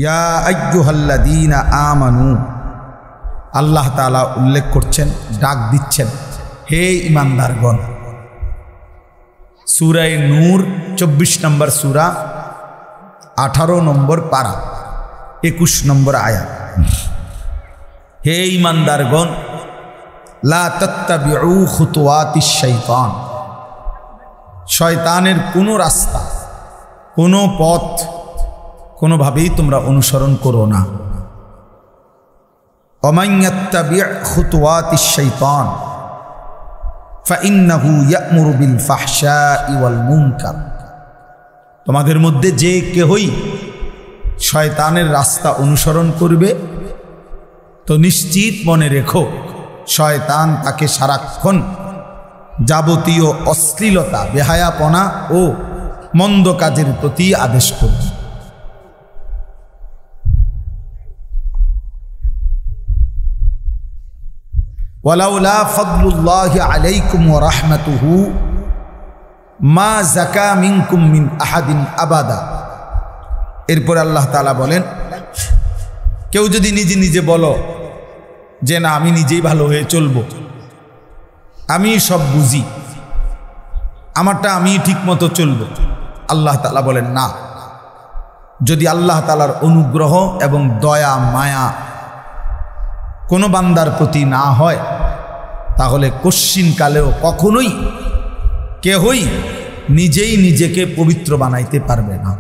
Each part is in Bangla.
ইয়া আইয়ুহাল্লাযীনা আমানু, আল্লাহ তাআলা উল্লেখ করছেন, ডাক দিচ্ছেন, হে ঈমানদারগণ। সূরা নূর 24 নম্বর সূরা, 18 নম্বর পারা, 21 নম্বর আয়াত। হে ঈমানদারগণ, লা তাত্তাবিউ খুতুওয়াতিশ শাইতান, শয়তানের কোনো রাস্তা, কোনো পথ কোনোভাবেই তোমরা অনুসরণ করো না। ওমান ইয়াত্তাবি' খুতুওয়াতিশ শাইতান ফাইন্নাহু ইয়া'মুরু বিল ফাহশাই ওয়াল মুনকার, তোমাদের মধ্যে যে কেহই শয়তানের রাস্তা অনুসরণ করবে তো নিশ্চিত মনে রেখো, শয়তান তাকে সারাক্ষণ যাবতীয় অশ্লীলতা, বেহায়াপনা ও মন্দ কাজের প্রতি আদেশ করবে। ওয়ালাউলা ফাদলুল্লাহি আলাইকুম ওয়া রাহমাতুহু মা যাকা মিনকুম মিন আহাদিন আবাদা। এরপর আল্লাহ তাআলা বলেন, কেউ যদি নিজে নিজে বলো যে না আমি নিজেই ভালো হয়ে চলবো, আমি সব বুঝি, আমারটা আমি ঠিক মতো চলবো, আল্লাহ তাআলা বলেন না। যদি আল্লাহ তাআলার অনুগ্রহ এবং দয়া মায়া কোনো বান্দার প্রতি না হয়, তাহলে কশ্চিনকালেও কখনোই কেহই নিজেই নিজেকে পবিত্র বানাইতে পারবে না,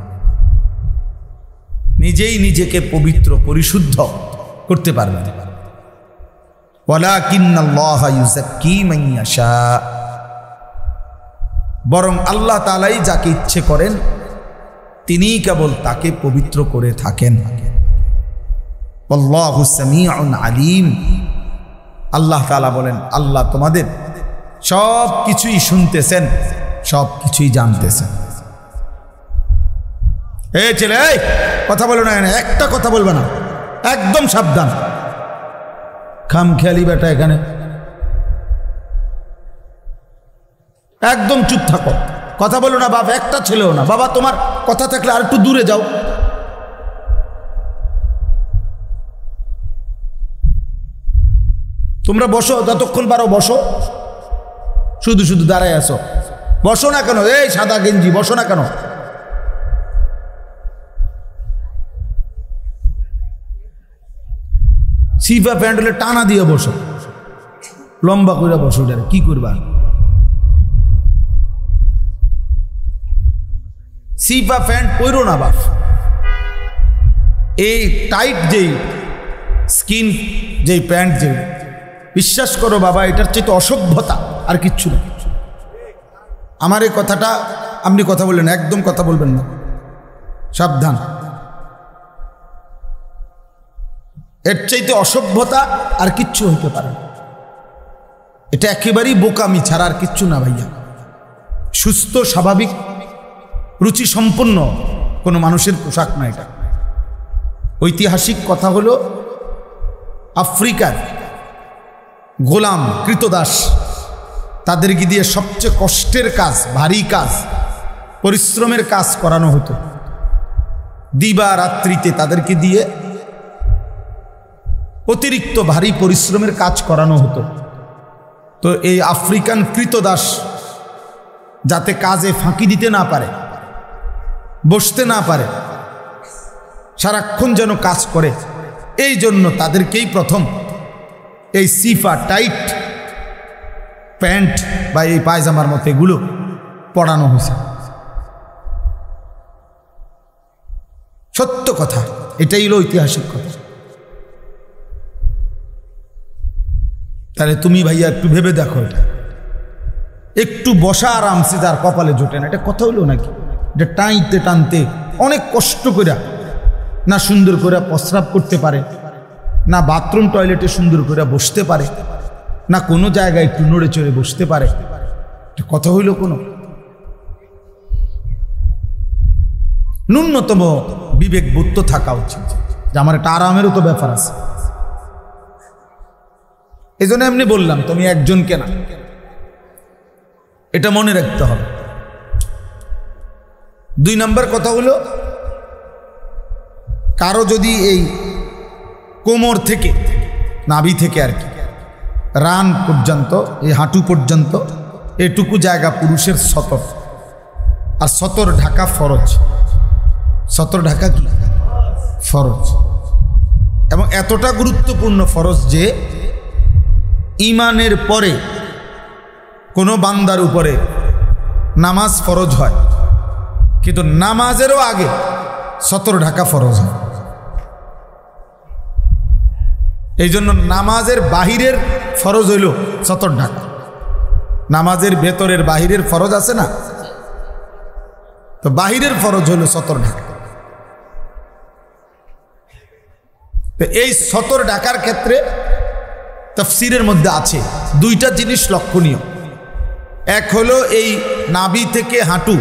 নিজেই নিজেকে পবিত্র পরিশুদ্ধ করতে পারবে না। ওয়ালাকিন্নাল্লাহা ইউযাক্কি মান ইয়াশা, বরং আল্লাহ তাআলাই যাকে ইচ্ছে করেন তিনিই কেবল তাকে পবিত্র করে থাকেন। আল্লাহু সামিউন আলিম, আল্লাহ তাআলা বলেন, আল্লাহ তোমাদের সব কিছুই শুনতেছেন, সব কিছুই জানতেছেন। এই ছেলে, এই কথা বলো না, একটা কথা বলবে না, একদম সাবধান। খামখেয়ালি বেটা, এখানে একদম চুপ থাকো, কথা বলো না। বাবা একটা ছেলেও না, বাবা তোমার কথা থাকলে আর একটু দূরে যাও। তোমরা বসো, যতক্ষণ পারো বসো, শুধু শুধু দাঁড়ায় আসো। বসো না কেন? এই সাদা গেঞ্জি, বসো না কেন? সিফা প্যান্ট হলে টানা দিয়ে বসো, লম্বা করে বসো, কি করবা? সিফা প্যান্ট পরো না বাপ। এই টাইট যেই স্কিন যেই প্যান্ট, যে বিশ্বাস করো বাবা, এটার চেয়ে তো অসভ্যতা আর কিচ্ছু না। আমার এই কথাটা আপনি কথা বললেন, একদম কথা বলবেন না, সাবধান। এর চাইতে অসভ্যতা আর কিচ্ছু হইতে পারে না। এটা একেবারেই বোকামি ছাড়া আর কিচ্ছু না ভাইয়া। সুস্থ স্বাভাবিক রুচি সম্পন্ন কোনো মানুষের পোশাক না এটা। ঐতিহাসিক কথা হলো, আফ্রিকার গোলাম কৃতদাস, তাদেরকে দিয়ে সবচেয়ে কষ্টের কাজ, ভারী কাজ, পরিশ্রমের কাজ করানো হতো। দিবা রাত্রিতে তাদেরকে দিয়ে অতিরিক্ত ভারী পরিশ্রমের কাজ করানো হতো। তো এই আফ্রিকান কৃতদাস যাতে কাজে ফাঁকি দিতে না পারে, বসতে না পারে, সারাক্ষণ যেন কাজ করে, এই জন্য তাদেরকেই প্রথম এই সিফা টাইট প্যান্ট বা এই পায়জামার মতো এগুলো পরানো হয়েছে। সত্য কথা, এটাই হলো ঐতিহাসিক কথা। তাহলে তুমি ভাইয়া একটু ভেবে দেখো, এটা একটু বসা আরামসে যার কপালে জোটে না, এটা কথা হইলো নাকি? এটা টানতে টানতে অনেক কষ্ট করে না সুন্দর করে প্রস্রাব করতে পারে, না বাথরুম টয়লেটে সুন্দর করে বসতে পারে, না কোনো জায়গায় একটু নড়ে চড়ে বসতে পারে। এটা কথা হইল কোনো? ন্যূনতম বিবেক বুদ্ধ থাকা উচিত যে আমার একটা আরামেরও তো ব্যাপার আছে। এই জন্য এমনি বললাম, তুমি একজনকে না, এটা মনে রাখতে হবে। 2 নম্বর কথা হলো, কারো যদি এই কোমর থেকে নাভি থেকে আর কি রান পর্যন্ত এই হাঁটু পর্যন্ত এটুকু জায়গা পুরুষের সতর, আর সতর ঢাকা ফরজ। সতর ঢাকা কি ফরজ, এবং এতটা গুরুত্বপূর্ণ ফরজ যে ঈমানের পরে কোনো বান্দার উপরে নামাজ ফরজ হয়, কিন্তু নামাজেরও আগে সতর ঢাকা ফরজ হয়। এই জন্য নামাজের বাহিরের ফরজ হইল সতর ঢাকা। নামাজের ভেতরের বাহিরের ফরজ আছে না, তো বাহিরের ফরজ হইল সতর ঢাকা। তো এই সতর ঢাকার ক্ষেত্রে তাফসীরের মধ্যে আছে দুইটা জিনিস লক্ষণীয়। এক হলো এই নাভি থেকে হাঁটু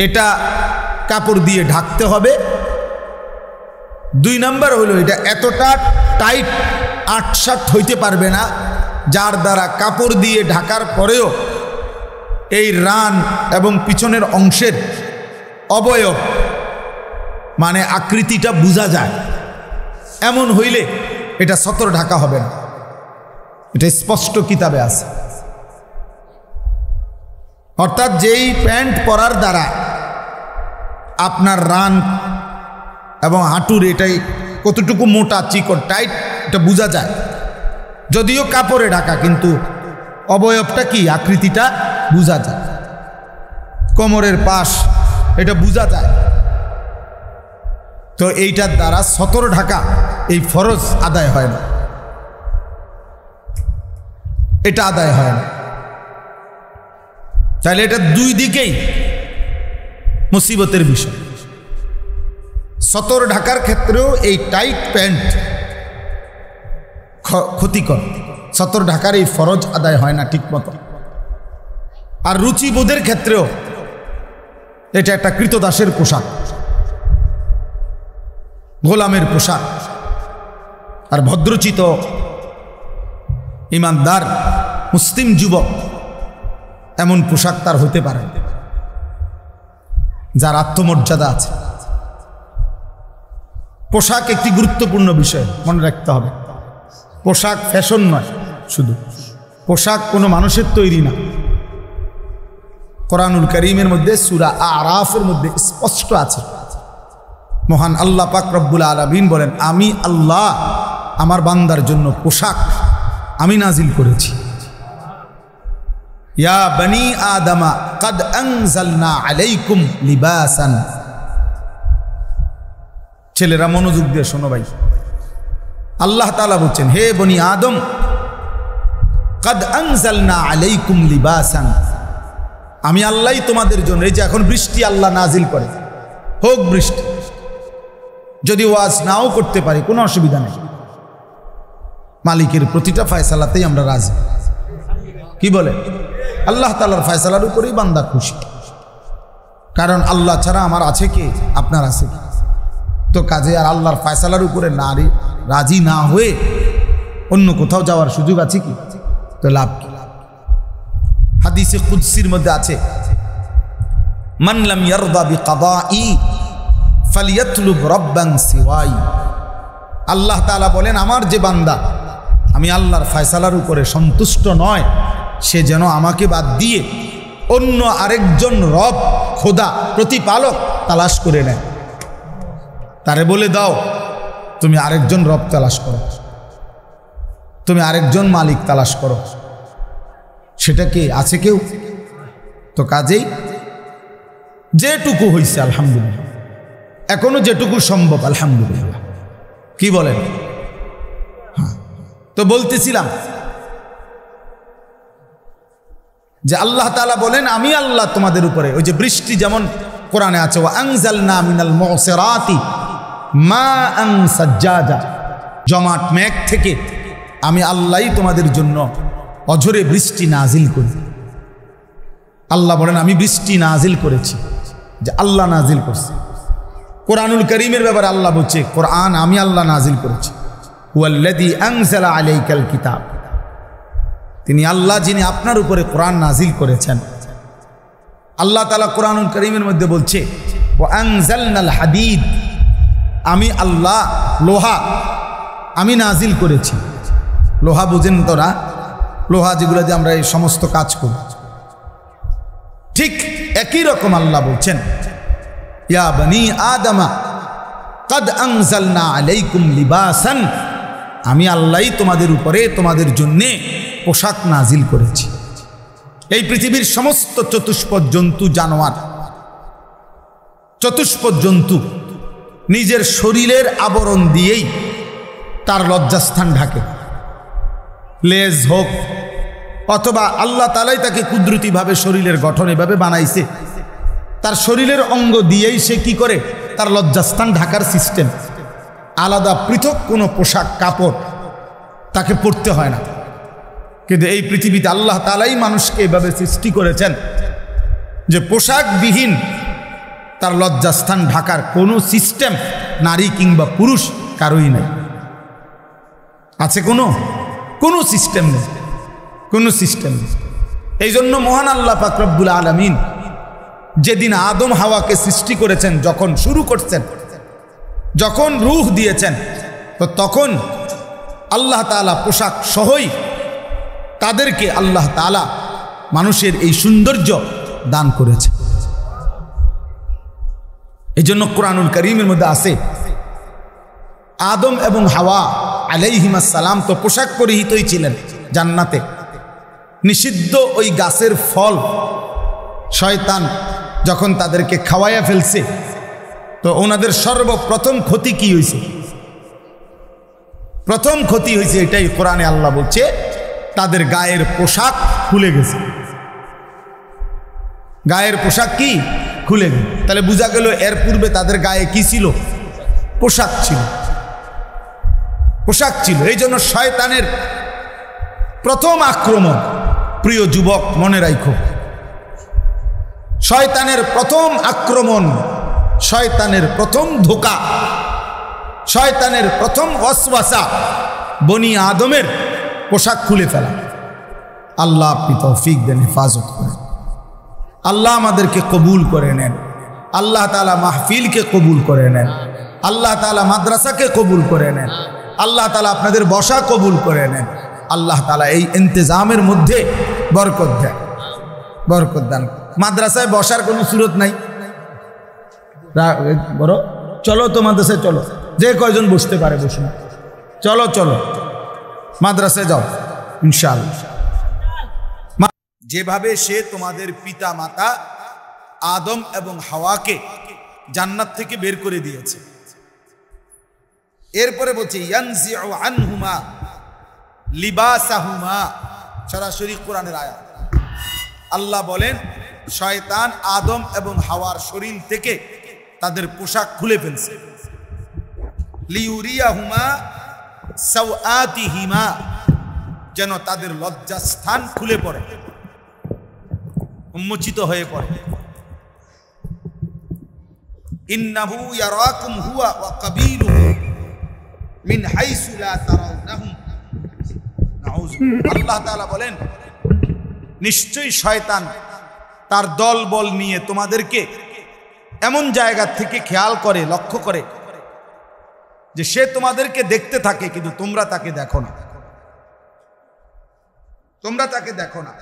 এটা কাপড় দিয়ে ঢাকতে হবে। দুই নাম্বার হলো এটা এতটা টাইট আটসাট হইতে পারবে না যার দ্বারা কাপড় দিয়ে ঢাকার পরেও এই রান এবং পিছনের অংশের অবয়ব মানে আকৃতিটা বোঝা যায়। এমন হইলে এটা সতর ঢাকা হবে না, এটা স্পষ্ট কিতাবে আছে। অর্থাৎ যেই প্যান্ট পরার দ্বারা আপনার রান এবং হাঁটুর এটাই কতটুকু মোটা চিকন টাইট এটা বোঝা যায়, যদিও কাপড়ে ঢাকা কিন্তু অবয়বটা কি আকৃতিটা বোঝা যায়। কোমরের পাশ এটা বোঝা যায়। তো এইটার দ্বারা সতর ঢাকা এই ফরজ আদায় হয় না, এটা আদায় হয় না। তাহলে এটা দুই দিকেই মুসিবতের বিষয়। সতর ঢাকার ক্ষেত্রেও এই টাইট প্যান্ট ক্ষতিকর, সতর ঢাকার এই ফরজ আদায় হয় না ঠিক মতো। আর রুচিবোধের ক্ষেত্রেও এটা একটা কৃতদাসের পোশাক, গোলামের পোশাক। আর ভদ্রচিত ইমানদার মুসলিম যুবক এমন পোশাক তার হতে পারে যার আত্মমর্যাদা আছে। পোশাক একটি গুরুত্বপূর্ণ বিষয়, মনে রাখতে হবে। পোশাক ফ্যাশন নয়, শুধু পোশাক কোনো মানুষের তৈরি না। কোরআনুল কারীমের মধ্যে সূরা আরাফের মধ্যে স্পষ্ট আছে, মহান আল্লাহ পাক রব্বুল আলামিন বলেন, আমি আল্লাহ আমার বান্দার জন্য পোশাক আমি নাজিল করেছি। ইয়া বনি আদমা কদ আনজালনা আলাইকুম লিবাসান। ছেলেরা মনোযোগ দিয়ে শোনো ভাই, আল্লাহ তাআলা বলছেন, হে বনি আদম, কদ আনজালনা আলাইকুম লিবাসান, আমি আল্লাহই তোমাদের জন্য, এই যে এখন বৃষ্টি আল্লাহ নাজিল করে, হোক বৃষ্টি, যদি ওয়াজ নাও করতে পারি কোনো অসুবিধা নেই, মালিকের প্রতিটা ফয়সালাতেই আমরা রাজি। কি বলে? আল্লাহ তাআলার ফয়সালার উপরেই বান্দা খুশি, কারণ আল্লাহ ছাড়া আমার আছে কে? আপনার আছে কি? তো কাজে আর আল্লাহর ফয়সালার উপরে নারী রাজি না হয়ে অন্য কোথাও যাওয়ার সুযোগ আছে কি? তো লাভ কি? হাদিসে কুদসির মধ্যে আছে, মান লাম ইয়ারদা বিকাদাই ফালিয়াতলুব রাব্বান সিওয়াই। আল্লাহ তাআলা বলেন, আমার যে বান্দা আমি আল্লাহর ফয়সালার উপরে সন্তুষ্ট নয়, সে যেন আমাকে বাদ দিয়ে অন্য আরেকজন রব, খোদা, প্রতিপালক তালাশ করে নেয়। তারে বলে দাও, তুমি আরেকজন রব তালাশ করো, তুমি আরেকজন মালিক তালাশ করো। সেটা কে? আছে কেউ? তো কাজেই যেটুকু হয়েছে আলহামদুলিল্লাহ, এখনো যেটুকু সম্ভব আলহামদুলিল্লাহ। কি বলেন? হ্যাঁ, তো বলতেছিলাম যে আল্লাহ তাআলা বলেন, আমি আল্লাহ তোমাদের উপরে, ওই যে বৃষ্টি যেমন কোরআনে আছে, ওয়া আনজালনা মিনাল মুসিরাতি মাআন সাজ্জাজা, জমাট মেঘ থেকে আমি আল্লাহই তোমাদের জন্য অঝরে বৃষ্টি নাজিল করি। আল্লাহ বলেন, আমি বৃষ্টি নাজিল করেছি, যে আল্লাহ নাজিল করছে। কোরআনুল কারীমের ব্যাপারে আল্লাহ বলছে, কোরআন আমি আল্লাহ নাজিল করেছি। হুয়াল্লাযী আনজালা আলাইকাল কিতাব, তিনি আল্লাহ যিনি আপনার উপরে কোরআন নাজিল করেছেন। আল্লাহ তাআলা কোরআনুল কারীমের মধ্যে বলছে, ওয়া আনজালনাল হাদিদ, আমি আল্লাহ লোহা আমি নাজিল করেছি। লোহা বুঝেন তোরা, লোহা যেগুলো দিয়ে আমরা এই সমস্ত কাজ করি, ঠিক একই রকম আল্লাহ বলছেন ইয়া বনি আদমা কদ আনজালনা আলাইকুম লিবাসান, আমি আল্লাহই তোমাদের উপরে তোমাদের জন্যে পোশাক নাজিল করেছি। এই পৃথিবীর সমস্ত চতুষ্পদ জন্তু জানোয়ার, চতুষ্পদ জন্তু নিজের শরীরের আবরণ দিয়েই তার লজ্জাস্থান ঢাকে। লেজ হোক অথবা আল্লাহ তাআলাই তাকে কুদরতিভাবে শরীরের গঠন এভাবে বানাইছে, তার শরীরের অঙ্গ দিয়েই সে কি করে তার লজ্জাস্থান ঢাকার সিস্টেম। আলাদা পৃথক কোনো পোশাক কাপড় তাকে পরতে হয় না। কিন্তু এই পৃথিবীতে আল্লাহ তাআলাই মানুষকে এভাবে সৃষ্টি করেছেন যে পোশাকবিহীন তার লজ্জাস্থান ঢাকার কোনো সিস্টেম নারী কিংবা পুরুষ কারোই নাই। আছে কোনো সিস্টেম নেই, কোনো সিস্টেম নেই। এই জন্য মহান আল্লাহ পাক রব্বুল আলামিন যেদিন আদম হাওয়াকে সৃষ্টি করেছেন, যখন শুরু করছেন, যখন রূহ দিয়েছেন, তো তখন আল্লাহ তাআলা পোশাক সহই তাদেরকে আল্লাহ তাআলা মানুষের এই সৌন্দর্য দান করেছে। এই জন্য কোরআনুল কারীমের মধ্যে আছে আদম এবং হাওয়া আলাইহিমাস সালাম তো পোশাক পরিহিতই ছিলেন জান্নাতে। নিষিদ্ধ ওই গাছের ফল শয়তান যখন তাদেরকে খাওয়াইয়া ফেলছে, তো ওনাদের সর্বপ্রথম ক্ষতি কি হয়েছে? প্রথম ক্ষতি হয়েছে এটাই, কোরআনে আল্লাহ বলছে তাদের গায়ের পোশাক খুলে গেছে। গায়ের পোশাক কি খুলে গেল। তাহলে বোঝা গেল এর পূর্বে তাদের গায়ে কি ছিল? পোশাক ছিল, পোশাক ছিল। এই জন্য শয়তানের প্রথম আক্রমণ, প্রিয় যুবক মনে রাখো, শয়তানের প্রথম আক্রমণ, শয়তানের প্রথম ধোঁকা, শয়তানের প্রথম ওয়াসওয়াসা বনি আদমের পোশাক খুলে ফেলা। আল্লাহ আপনি তৌফিক দেন, হেফাজত করেন। আল্লাহ আমাদেরকে কবুল করে নেন। আল্লাহ তাআলা মাহফিলকে কবুল করে নেন। আল্লাহ তাআলা মাদ্রাসাকে কবুল করে নেন। আল্লাহ তাআলা আপনাদের বসা কবুল করে নেন। আল্লাহ তাআলা এই ইন্তজামের মধ্যে বরকত দেন, বরকত দান। মাদ্রাসায় বসার কোনো সুরত নাই, বড় চলো তো মাদ্রাসায় চলো, যে কয়জন বসতে পারে বসুন, চলো চলো মাদ্রাসায় যাও ইনশাআল্লাহ। যেভাবে সে তোমাদের পিতা মাতা আদম এবং হাওয়াকে জান্নাত থেকে বের করে দিয়েছে, এরপরে বলছে ইয়ানজিউ আনহুমা লিবাসাহুমা, সরাসরি কোরআনের আয়াত। আল্লাহ বলেন শয়তান আদম এবং হাওয়ার শরীর থেকে তাদের পোশাক খুলে ফেলছে। লিউরিয়াহুমা সাওআতিহিমা, যেন তাদের লজ্জাস্থান খুলে পড়ে, উন্মোচিত হয়ে পড়ে। ইন্নাহু ইয়ারাকুম হুয়া ওয়া কাবিলুহু মিন হাইসু লা তারাউনাহুম। আল্লাহ তাআলা বলেন নিশ্চয়ই শয়তান তার দল বল নিয়ে তোমাদেরকে এমন জায়গা থেকে খেয়াল করে, লক্ষ্য করে যে সে তোমাদেরকে দেখতে থাকে, কিন্তু তোমরা তাকে দেখো না, তোমরা তাকে দেখো না।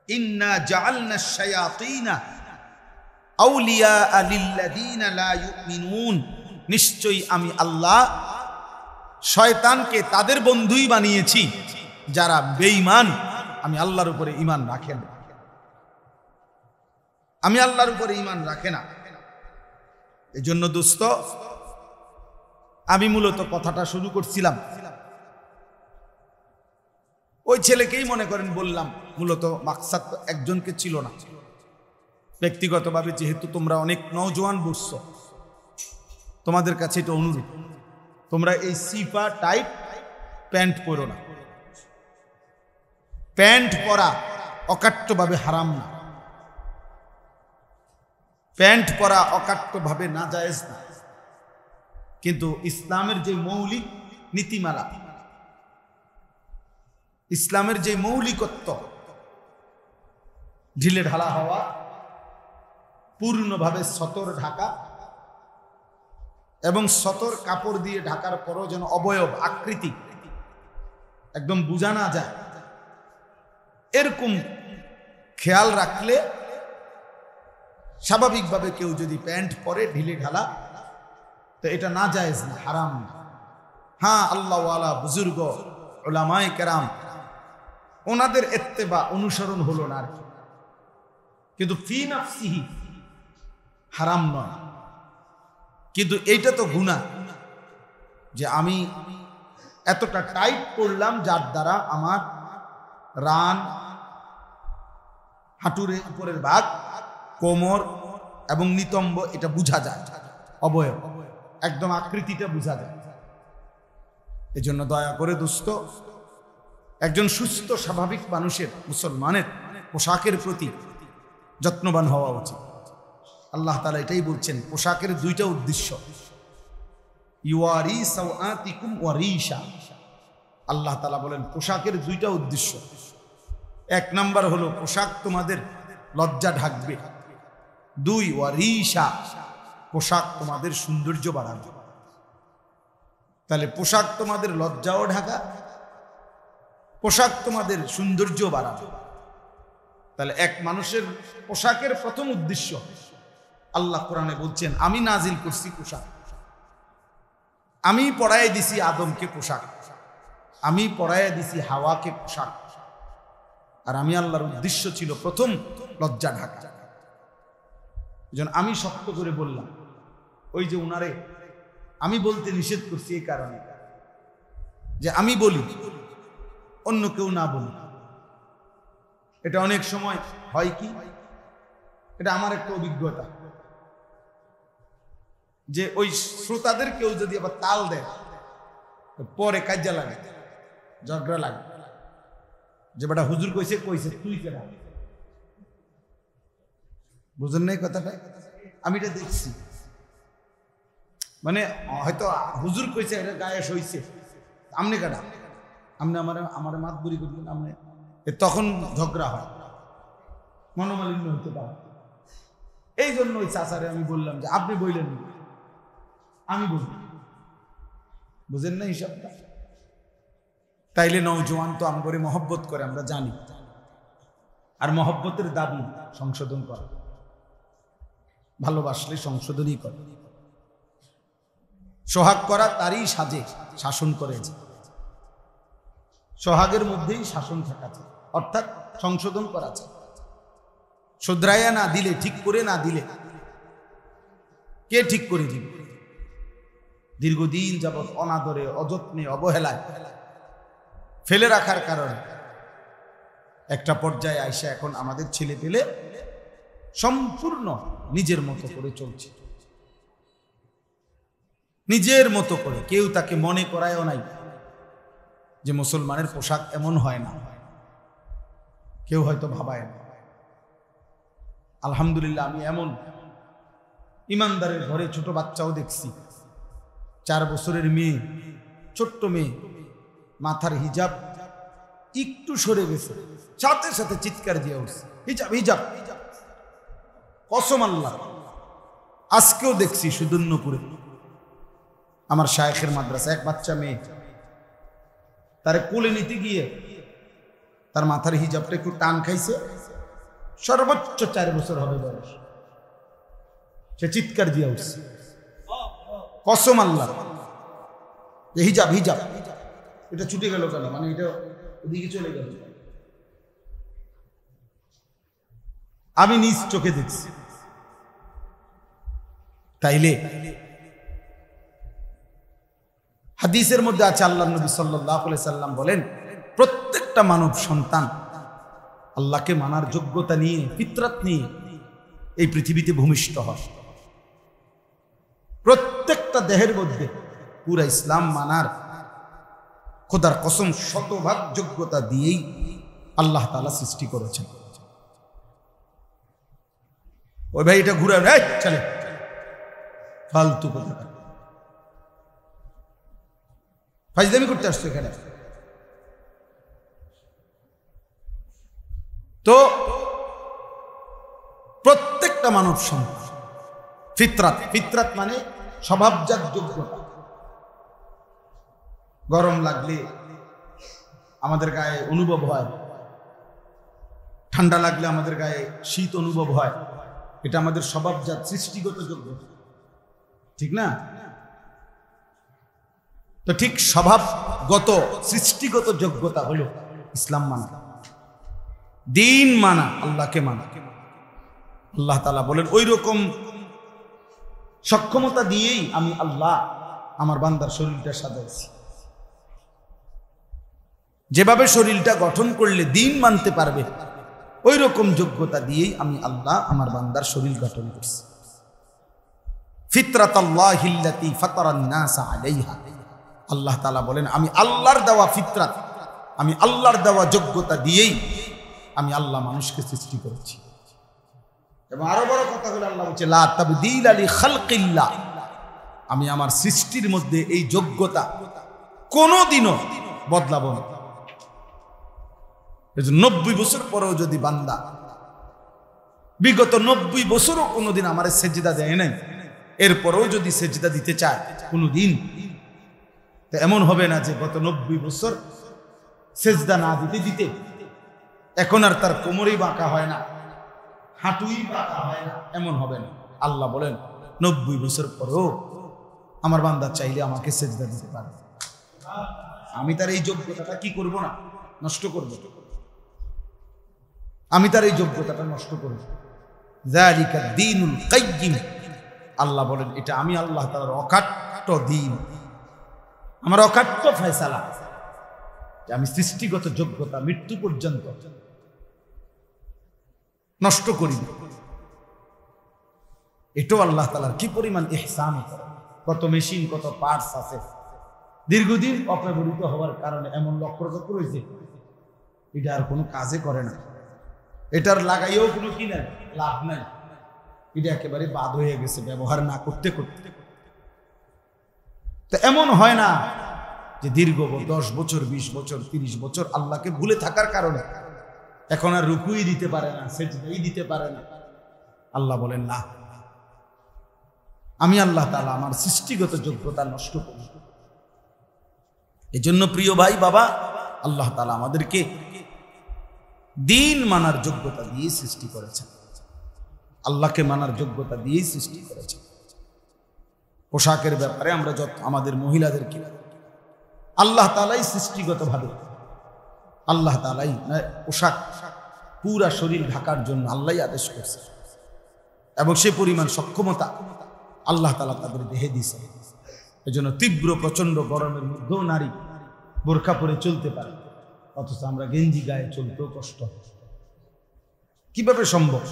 ইন্না জাআলনা শায়াতিনা আউলিয়া লিল্লাযিনা লা ইউমিনুন, নিশ্চয়ই আমি আল্লাহ শয়তানকে তাদের বন্ধুই বানিয়েছি যারা বেঈমান, আমি আল্লাহর উপরে ঈমান রাখে না, আমি আল্লাহর উপরে ঈমান রাখে না। এই জন্য দোস্ত, আমি মূলত কথাটা শুরু করছিলাম ওই ছেলেকেই মনে করেন বললাম, মূলত মাকসাদ তো একজনকে ছিল না, ব্যক্তিগতভাবে যেহেতু তোমরা অনেক নওজোয়ান বসছো, তোমাদের কাছে এটা অনুরোধ, তোমরা এই সিপা টাইট প্যান্ট পরো না। প্যান্ট পরা অকাট্যভাবে হারাম না, প্যান্ট পরা অকাট্যভাবে নাজায়েজ না, কিন্তু ইসলামের যে মৌলিক নীতিমালা, ইসলামের যে মৌলিকত্ব, ঢিলে ঢালা হওয়া, পূর্ণভাবে সতর ঢাকা, এবং সতর কাপড় দিয়ে ঢাকার পরও যেন অবয়ব আকৃতি একদম বোঝা না যায়, এরকম খেয়াল রাখলে স্বাভাবিকভাবে কেউ যদি প্যান্ট পরে ঢিলে ঢালা, তো এটা না জায়েজ না, হারাম না। হ্যাঁ, আল্লাহওয়ালা বুজুর্গ উলামায়ে কেরাম ওনাদের ইত্তেবা অনুসরণ হলো না আর কি, কিন্তু ফি নাফসিহি হারাম নয়। কিন্তু এইটা তো গুনাহ যে আমি এতটা টাইট করলাম যার দ্বারা আমার রান, হাঁটুরে উপরের ভাগ, কোমর এবং নিতম্ব এটা বোঝা যায়, অবয়ব একদম আকৃতিটা বোঝা যায়। এই জন্য দয়া করে দোস্ত, একজন সুস্থ স্বাভাবিক মানুষের, মুসলমানের পোশাকের প্রতি যত্নবান হওয়া উচিত। আল্লাহ তাআলা এটাই বলছেন, পোশাকের দুইটা উদ্দেশ্য, ইউয়ারি সাওআতিকুম ওয়া রিশা। আল্লাহ তাআলা বলেন পোশাকের দুইটা উদ্দেশ্য। এক নাম্বার হলো পোশাক তোমাদের লজ্জা ঢাকবে, দুই ওয়া রিশা, পোশাক তোমাদের সৌন্দর্য বাড়াবে। তাহলে পোশাক তোমাদের লজ্জাও ঢাকা, পোশাক তোমাদের সৌন্দর্য বাড়াবে। তাহলে এক মানুষের পোশাকের প্রথম উদ্দেশ্য, আল্লাহ কোরআনে বলছেন আমি নাজিল করছি পোশাক, আমি পরায় দিছি আদমকে পোশাক, আমি পরায় দিছি হাওয়াকে পোশাক। আর আমি আল্লাহর উদ্দেশ্য ছিল প্রথম লজ্জা ঢাকা। যেন আমি শক্ত করে বললাম, ওই যে উনারে আমি বলতে নিষেধ করছি এই কারণে যে আমি বলি, অন্য কেউ না বলি। এটা অনেক সময় হয় কি, এটা আমার একটা অভিজ্ঞতা, যে ওই শ্রোতাদের কেউ যদি আবার তাল দেয়, পরে কাজা লাগে, ঝগড়া লাগে, যে বেটা হুজুর কইছে কইছে তুই কেন, বুঝেন নাই কথাটা? আমি এটা দেখছি, মানে হয়তো হুজুর কইছে এটা গায়ে সইছে, আমনে কাটা, আমনে আমার মাত বুড়ি করবেন, আমনে, তখন ঝগড়া হয়, মনোমালিন্য হতে পারে। এই জন্য ওই চাচারে আমি বললাম যে আপনি বললেন আমি বলি, বুঝেন না হিসাবটা? তাইলে নওজোয়ান তো আমগরে মহব্বত করে, আমরা জানি, আর মহব্বতের দাবি সংশোধন করা, ভালোবাসলে সংশোধনই করে। সোহাগ করা তারই সাজে, শাসন করে যে সোহাগের মধ্যেই শাসন থাকা চাই, অর্থাৎ সংশোধন করা চাই। শুধরাইয়া না দিলে, ঠিক করে না দিলে কে ঠিক করে দিবে? দীর্ঘদিন যাবৎ অনাদরে, অযত্নে, অবহেলায় ফেলে রাখার কারণে একটা পর্যায়ে আইসা এখন আমাদের ছেলে পেলে সম্পূর্ণ নিজের মতো করে চলছে, নিজের মতো করে। কেউ তাকে মনে করায়ও নাই যে মুসলমানের পোশাক এমন হয় না, কেউ হয়তো ভাবায় না। আলহামদুলিল্লাহ, আমি এমন ইমানদারের ঘরে ছোট বাচ্চাও দেখছি, 4 বছরের মেয়ে, ছোট্ট মেয়ে, মাথার হিজাব একটু সরে গেছে, সাথে সাথে চিৎকার দিয়ে উঠছে, হিজাব হিজাব। কসম আল্লাহ, আজকেও দেখছি সুদর্ণপুরে আমার শায়েখের মাদ্রাসা, এক বাচ্চা মেয়ে, তারে কোলে নিতে গিয়ে তার মাথার হিজাবটা একটু টান খাইছে, সর্বোচ্চ 4 বছর হবে বয়স, সে চিৎকার দিয়ে উঠছে। কসম আল্লাহ, হিজাব হিজাব, এটা ছুটে গেল কেন, মানে এটা ওদিকে চলে গেল। আমি নিজ চোখে দেখছি। তাইলে হাদিসের মধ্যে আছে, আল্লাহ নবী সাল্লাল্লাহু আলাইহি সাল্লাম বলেন, প্রত্যেকটা মানব সন্তান আল্লাহকে মানার যোগ্যতা নিয়ে, ফিতরাত নিয়ে এই পৃথিবীতে ভূমিষ্ঠ হয়। প্রত্যেকটা দেহের মধ্যে পুরা ইসলাম মানার, খোদার কসম, শতভাগ যোগ্যতা দিয়েই আল্লাহ তাআলা সৃষ্টি করেছেন। ওই ভাই এটা ঘুরে চলে, ফালতু কথা, ফাজলামি করতে আসছো এখানে। তো প্রত্যেকটা মানব সন্তান ফিতরাত, ফিতরাত মানে স্বভাবজাত যোগ্যতা। গরম লাগলে আমাদের গায়ে অনুভব হয়, ঠান্ডা লাগলে আমাদের গায়ে শীত অনুভব হয়, এটা আমাদের স্বভাবজাত সৃষ্টিগত যোগ্যতা, ঠিক না? তো ঠিক স্বভাবগত সৃষ্টিগত যোগ্যতা হলো ইসলাম মানা, দিন মানা, আল্লাহকে মানা। আল্লাহ তাআলা বলেন ওই রকম সক্ষমতা দিয়েই আমি আল্লাহ আমার বান্দার শরীরটা সাজাইছি। যেভাবে শরীরটা গঠন করলে দিন মানতে পারবে, ওই রকম যোগ্যতা দিয়েই আমি আল্লাহ আমার বান্দার শরীর গঠন করছি। ফিতরাতাল্লাহিল্লাতী ফাতারান নাসা আলাইহা, আল্লাহ তাআলা বলেন আমি আল্লাহর দেওয়া ফিতরাত, আমি আল্লাহর দেওয়া যোগ্যতা দিয়েই আমি আল্লাহ মানুষকে সৃষ্টি করেছি। এবং আরো বড় কথা হলো আল্লাহ বলছে লা তাবদীলা লিখালকিল্লাহ, আমি আমার সৃষ্টির মধ্যে এই যোগ্যতা কোনোদিনও বদলাবো না। 90 বছর পরেও যদি বান্দা বিগত 90 বছরও কোনোদিন আমার সেজদা দেয় নাই, এরপরেও যদি সেজদা দিতে চায় কোনোদিন, তো এমন হবে না যে গত 90 বছর সেজদা না দিতে দিতে এখন আর তার কোমরেই বাঁকা হয় না, হাঁটুই বাঁকা হয় না, এমন হবে না। আল্লাহ বলেন 90 বছর পরেও আমার বান্দা চাইলে আমাকে সেজদা দিতে পারে। আমি তার এই যোগ্যতাটা কি করব না, নষ্ট করব। আমি তার এই যোগ্যতাটা নষ্ট করব। যালিকা দ্বীনুল কাইয়্যিম, আল্লাহ বলেন এটা আমি আল্লাহ তাআলার অকাট্য দ্বীন, আমার অকাট্য ফয়সালা, যে আমি সৃষ্টিগত যোগ্যতা মৃত্যু পর্যন্ত নষ্ট করি না। এটাও আল্লাহ তাআলার কি পরিমাণ ইহসান। কত মেশিন, কত পার্টস আছে দীর্ঘদিন অব্যবহৃত হওয়ার কারণে এমন লক্ষ্য হয়েছে এটা আর কোনো কাজে করে না, এটার লাগাইও কোনো কি নাই, লাভ নাই, এটা একেবারে বাদ হয়ে গেছে ব্যবহার না করতে করতে। তো এমন হয় না যে দীর্ঘ 10 বছর 20 বছর 30 বছর আল্লাহকে ভুলে থাকার কারণে এখন আর রুকুই দিতে পারে না, সেজদাই দিতে পারে না। আল্লাহ বলেন না, আমি আল্লাহ তাআলা আমার সৃষ্টিগত যোগ্যতা নষ্ট করি। এই জন্য প্রিয় ভাই বাবা, আল্লাহ তাআলা আমাদেরকে দিন মানার যোগ্যতা দিয়ে সৃষ্টি করেছেন, আল্লাহকে মানার যোগ্যতা দিয়েই সৃষ্টি করেছেন। পোশাকের ব্যাপারে আমরা আমাদের মহিলাদেরকে আল্লাহ তাআলাই সৃষ্টিগতভাবে আল্লাহ তাআলাই পোশাক পুরা শরীর ঢাকার জন্য আল্লাহই আদেশ করছে, এবং সে পরিমাণ সক্ষমতা আল্লাহ তাআলা তাদের দেহে দিয়েছে। এই জন্য তীব্র প্রচন্ড গরমের মধ্যেও নারী বোরকা পরে চলতে পারে, অথচ আমরা গেঞ্জি গায়ে চলতেও কষ্ট। কিভাবে সম্ভব?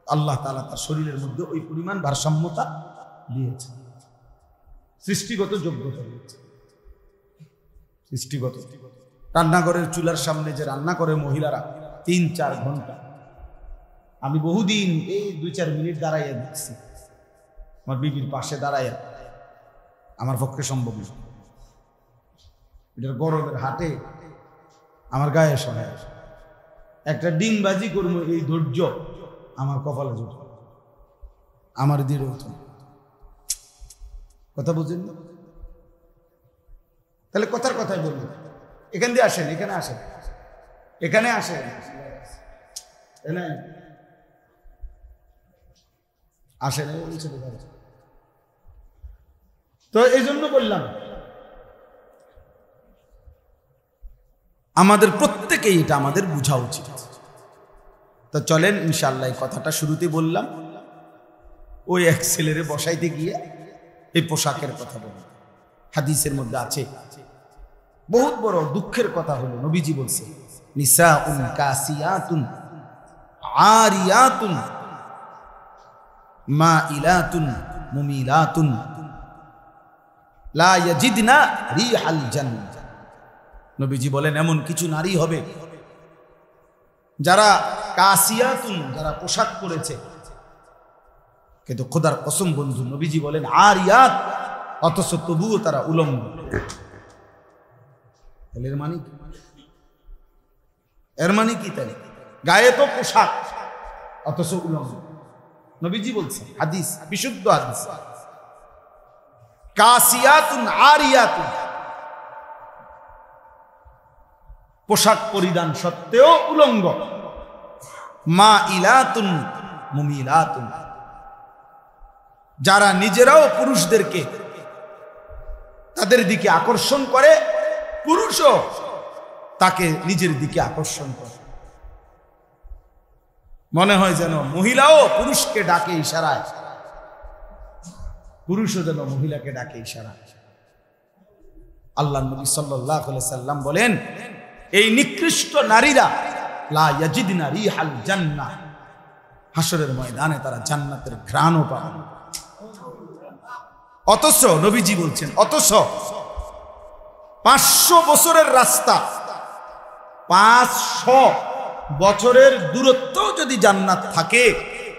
আল্লাহ তাআলা তার শরীরের মধ্যে ওই পরিমাণ ভারসাম্যতা দিয়েছে, সৃষ্টিগত যোগ্যতা দিয়েছে। সৃষ্টিগত রান্নাঘরের চুলার সামনে যে রান্না করে মহিলারা 3-4 ঘন্টা, আমি বহুদিন এই 2-4 মিনিট দাঁড়াইয়া দেখছি, আমার বিবির পাশে দাঁড়াইয়া, আমার পক্ষে সম্ভব না। এটার গরমের হাটে আমার গায়ে সহায়, একটা ডিমবাজি করবো এই ধৈর্য আমার কপালে জুট, আমার দৃঢ় হতো। কথা বুঝেন না? তাহলে কথার কথাই বলবেন, এখান দিয়ে আসেন, এখানে আসেন, এখানে আসেন, আসেন। তো এই জন্য বললাম আমাদের প্রত্যেকেই এটা আমাদের বোঝা উচিত। তো চলেন ইনশাআল্লাহ, কথাটা শুরুতে বললাম, ওই এক ছেলেরে বসাইতে গিয়ে এই পোশাকের কথা বললাম। হাদিসের মধ্যে আছে, বহুত বড় দুঃখের কথা হলো, নবীজি বলছে নিসাউন কাসিয়াতুন আরিয়াতুন মাইলাতুন মুমিলাতুন লা ইয়াজিদনা রিহাল জান্নাহ। নবীজি বলেন এমন কিছু নারী হবে যারা কাসিয়াতুন, যারা পোশাক পরেছে, কিন্তু খোদার কসম বন্ধু, নবীজি বলেন আরিয়াত, অথচ তবুও তারা উলঙ্গ। এর মানে কি? এর মানে কি? তাই গায়ে তো পোশাক অথচ উলঙ্গ। নবীজি বলছেন, হাদিস, বিশুদ্ধ হাদিস, কাসিয়াতুন আরিয়াতুন, পোশাক পরিধান সত্ত্বেও উলঙ্গ। মা ইলাতুন মুমিলাতুন, যারা নিজেরাও পুরুষদেরকে তাদের দিকে আকর্ষণ করে, পুরুষও তাকে নিজের দিকে আকর্ষণ করে। মনে হয় যেন মহিলাও পুরুষকে ডাকে ইশারায়, পুরুষও যেন মহিলাকে ডাকে ইশারায়। আল্লাহ নবী সাল্লাল্লাহু আলাইহি সাল্লাম বলেন, এই নিকৃষ্ট নারীরা লা ইয়াজিদনা রিহাল জান্নাহ, হাসরের ময়দানে তারা জান্নাতের ঘ্রাণও পাবে না। অথচ নবীজি বলছেন, অথচ 500 বছরের রাস্তা, 500 বছরের দূরত্ব যদি জান্নাত থাকে,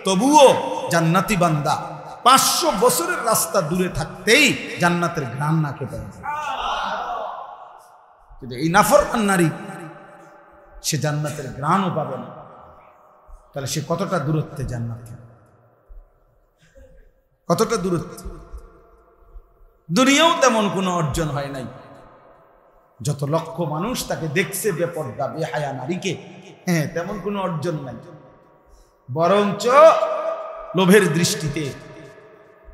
তবুও জান্নাতি বান্দা 500 বছরের রাস্তা দূরে থাকতেই জান্নাতের ঘ্রাণ নাকে পায়। কিন্তু এই নাফরমান নারী, সে জান্নাতের ঘ্রাণও পাবে না। তাহলে সে কতটা দূরত্বে জান্নাত, কতটা দূরত্ব। দুনিয়াও তেমন কোনো অর্জন হয় নাই। যত লক্ষ মানুষ তাকে দেখছে বেপর্দা বেহায়া নারীকে, হ্যাঁ, তেমন কোনো অর্জন নাই। বরঞ্চ লোভের দৃষ্টিতে,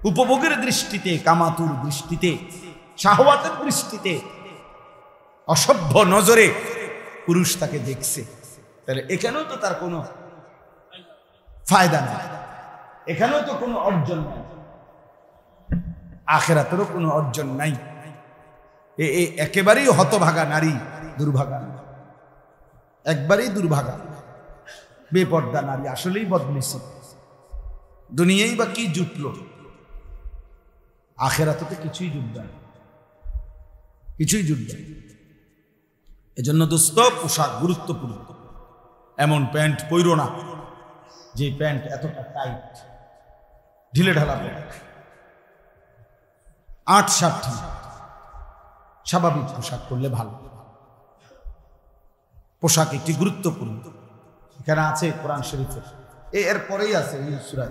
উপভোগের দৃষ্টিতে, কামাতুর দৃষ্টিতে, শাহওয়াতের দৃষ্টিতে, অসভ্য নজরে পুরুষ তাকে দেখছে। তাহলে এখানেও তো তার কোনো ফায়দা নেই, এখানেও তো কোনো অর্জন নাই, আখিরাতেরও কোনো অর্জন নাই। একেবারেই হতভাগা নারী, দুর্ভাগা, একবারেই দুর্ভাগা, বেপর্দা নারী, আসলেই বদনসিব। দুনিয়াই বা কি জুটলো, আখিরাতে তো কিছুই জুটবে না, কিছুই জুটবে না। এজন্য দোস্ত, পোশাক গুরুত্বপূর্ণ। এমন প্যান্ট পইরো না যে প্যান্ট এতটা টাইট, ঢিলে ঢালা প্যান্ট, 8-7 স্বাভাবিক পোশাক করলে ভালো। পোশাক একটি গুরুত্বপূর্ণ। এখানে আছে কোরআন শরীফে, এর পরেই আছে এই সূরা,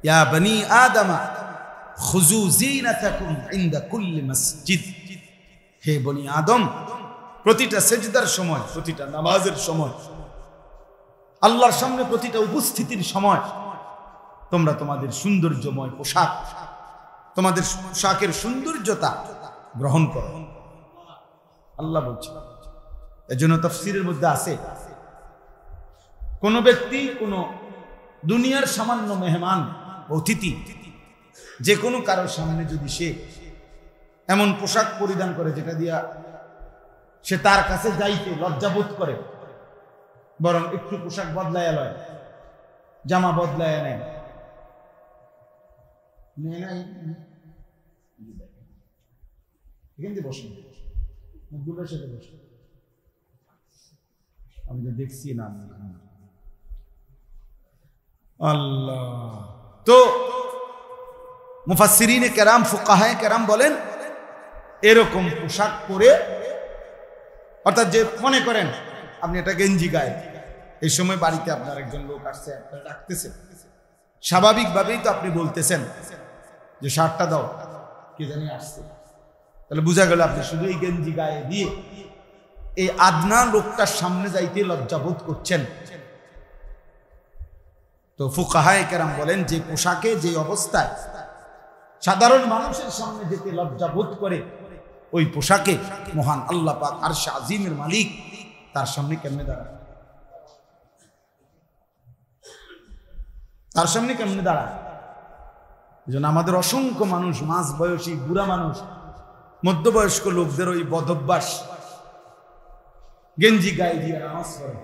ইয়া বনি আদমা খুযু যিনাতাকুম ইনদা কুল্লি মসজিদ। হে বনি আদম, প্রতিটা সেজদার সময়, প্রতিটা নামাজের সময়, আল্লাহর সামনে প্রতিটা উপস্থিতির সময় তোমরা তোমাদের সৌন্দর্যময় পোশাক, তোমাদের পোশাকের সৌন্দর্যতা গ্রহণ করো। আল্লাহ বলছে। এজন্য তাফসীরের মধ্যে আছে, কোন ব্যক্তি, কোন দুনিয়ার সামান্য মেহমান, অতিথি, যে কোনো কারোর সামনে যদি সে এমন পোশাক পরিধান করে যেটা দিয়া সে তার কাছে যাইতে লজ্জাবোধ করে, বরং একটু পোশাক বদলায় লয়, জামা বদলায় নেয়, বসেন, সাথে বসেন, আমি তো দেখছি না। আল্লাহ, তো মুফাসসিরিনে কেরাম, ফুকাহায়ে কেরাম বলেন, এরকম পোশাক পরে, অর্থাৎ যে মনে করেন আপনি একটা গেঞ্জি গায়ে, এই সময় বাড়িতে আপনার একজন লোক আসছে, আপনারা ডাকতেছে, স্বাভাবিকভাবেই তো আপনি বলতেছেন যে শার্টটা দাও, কে জানি আসছে। তাহলে বোঝা গেল আপনি শুধু এই গেঞ্জি গায়ে দিয়ে এই আদনা লোকটার সামনে যাইতে লজ্জাবোধ করছেন। তো ফুকাহায়ে কেরাম বলেন, যে পোশাকে, যে অবস্থায় সাধারণ মানুষের সামনে যেতে লজ্জাবোধ করে, ওই পোশাকে মহান আল্লাহ পাক আরশে আজিমের মালিক তার সামনে কেমনে দাঁড়ায়, তার সামনে কেমনে দাঁড়ায়। এজন্য আমাদের অসংখ্য মানুষ, মাঝ বয়সী, বুড়া মানুষ, মধ্যবয়স্ক লোকদের ওই বদভ্যাস, গেঞ্জি গায়ে দিয়ে নামাজ পড়ে,